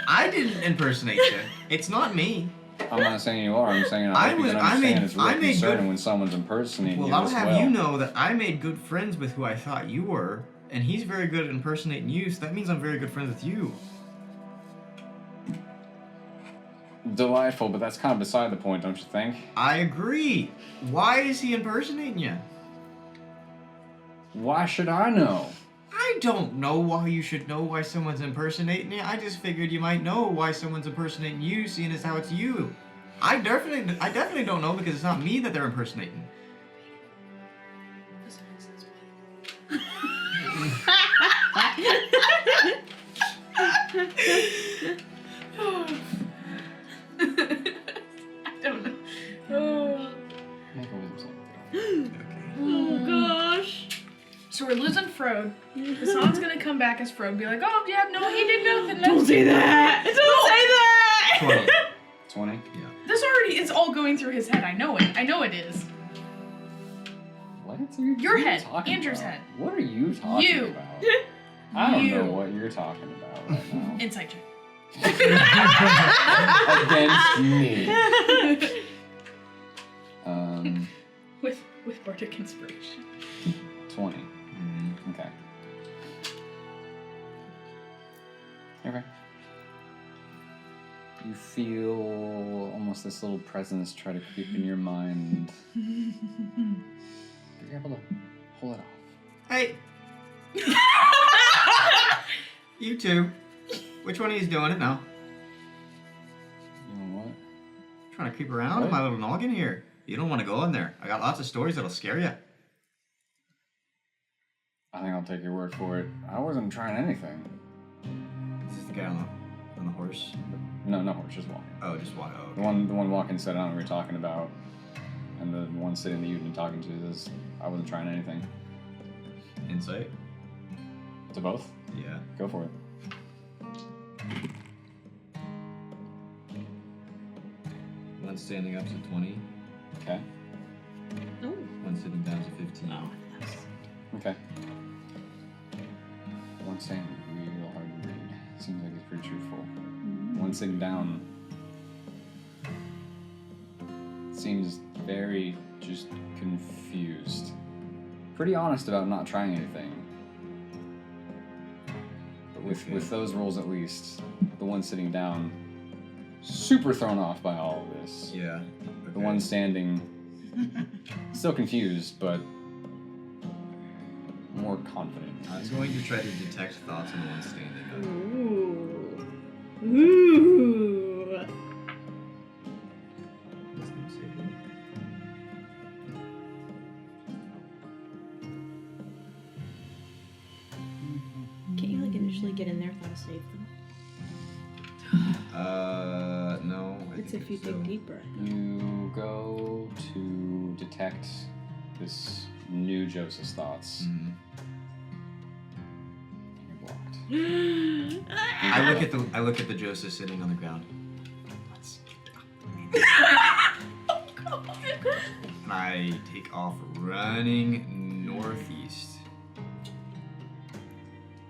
I didn't impersonate you. It's not me.
I'm not saying you are. I'm saying
I
I hope you
was-
can
I
understand
made-
it's really
I made
concerning
good-
when someone's impersonating
Well,
you
I'll
as
have
well.
you know that I made good friends with who I thought you were, and he's very good at impersonating you, so that means I'm very good friends with you.
Delightful, but that's kind of beside the point, don't you think?
I agree. Why is he impersonating you?
Why should I know?
I don't know why you should know why someone's impersonating you. I just figured you might know why someone's impersonating you, seeing as how it's you. I definitely don't know because it's not me that they're impersonating.
I don't know. Oh.
Make a wisdom save.
Oh gosh.
So we're losing Frode. Hassan's gonna come back as Frode, be like, "Oh yeah, no, he did nothing."
Don't say that. Don't say that.
20.
20?
Yeah.
This already is all going through his head. I know it. I know it is.
What are you
Your head.
talking
Andrew's
about?
head.
What are you talking
You.
about? I don't know
You.
what you're talking about right now.
Insight check.
Against me.
With bardic inspiration.
20.
Mm-hmm.
Okay. Okay. You feel almost this little presence try to creep in your mind. You're able to pull it off.
Hey. You two. Which one of you's doing it now?
You know what?
Trying to creep around in
What?
my little noggin here. You don't want to go in there. I got lots of stories that'll scare you.
I think I'll take your word for it. I wasn't trying anything.
This is the guy on the horse.
No horse, just walking.
Oh, just walk. Oh,
The
okay.
one walking said, I don't know what you're talking about. And the one sitting that you've been talking to is, I wasn't trying anything.
Insight.
To both?
Yeah.
Go for it.
One standing up's a 20.
Okay.
Oh.
One sitting down's a 15.
Okay. One saying real hard to read. Seems like it's pretty truthful. One sitting down seems very just confused. Pretty honest about not trying anything. But with those rolls at least, the one sitting down, super thrown off by all of this.
Yeah.
The one standing, still confused, but more confident.
I'm going to try to detect thoughts on the one standing up.
Ooh. Ooh.
Wisdom saving.
usually get in there without a save them.
No.
It's if you dig deeper.
You go to detect this new Joseph's thoughts.
Mhm.
You're blocked.
I look at the Joseph sitting on the ground. And I take off running northeast.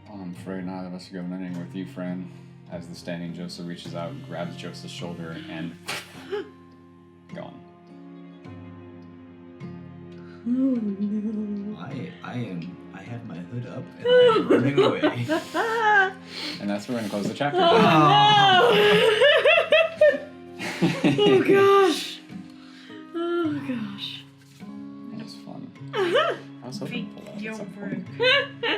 Well, I'm afraid neither of us are going anywhere with you, friend. As the standing Joseph reaches out, grabs Joseph's shoulder, and gone.
Oh no.
I have my hood up and I'm running away.
And that's where we're gonna close the chapter.
Oh Oh gosh. Oh gosh.
That was fun. I was hoping to pull that at some point. What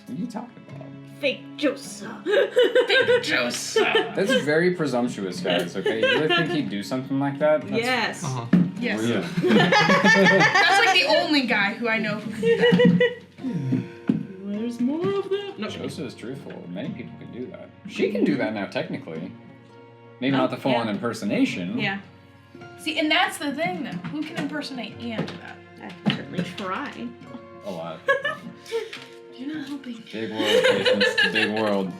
are you talking about?
Fake Joseph.
Fake Joseph.
That's very presumptuous, guys, okay? You really think he'd do something like that? That's
Yes.
Uh-huh.
Yes.
Weird.
That's like the only guy who I know who can do that.
There's more of them. No.
Joseph is truthful. Many people can do that. She can do that now, technically. Maybe not the full-on
yeah.
impersonation.
Yeah.
See, and that's the thing, though. Who can impersonate and do that?
I can certainly try.
A lot.
You're not helping.
Big world, patience. It's a big world.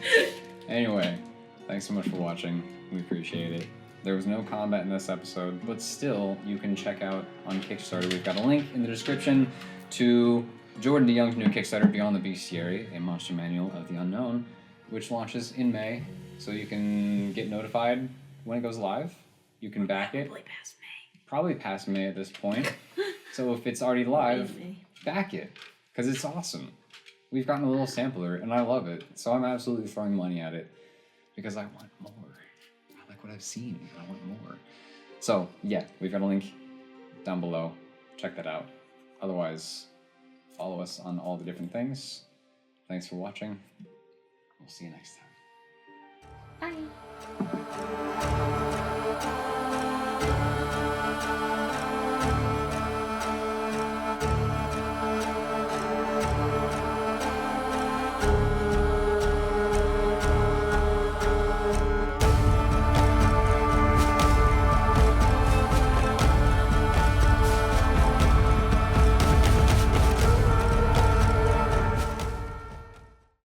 Anyway, thanks so much for watching. We appreciate it. There was no combat in this episode, but still, you can check out on Kickstarter. We've got a link in the description to Jordan DeYoung's new Kickstarter, Beyond the Bestiary, a monster manual of the unknown, which launches in May. So you can get notified when it goes live. You can back it.
Probably past May.
Probably past May at this point. So if it's already live,
May.
back it, because it's awesome. We've gotten a little sampler, and I love it. So I'm absolutely throwing money at it because I want more. I like what I've seen, and I want more. So yeah, we've got a link down below. Check that out. Otherwise, follow us on all the different things. Thanks for watching. We'll see you next time.
Bye.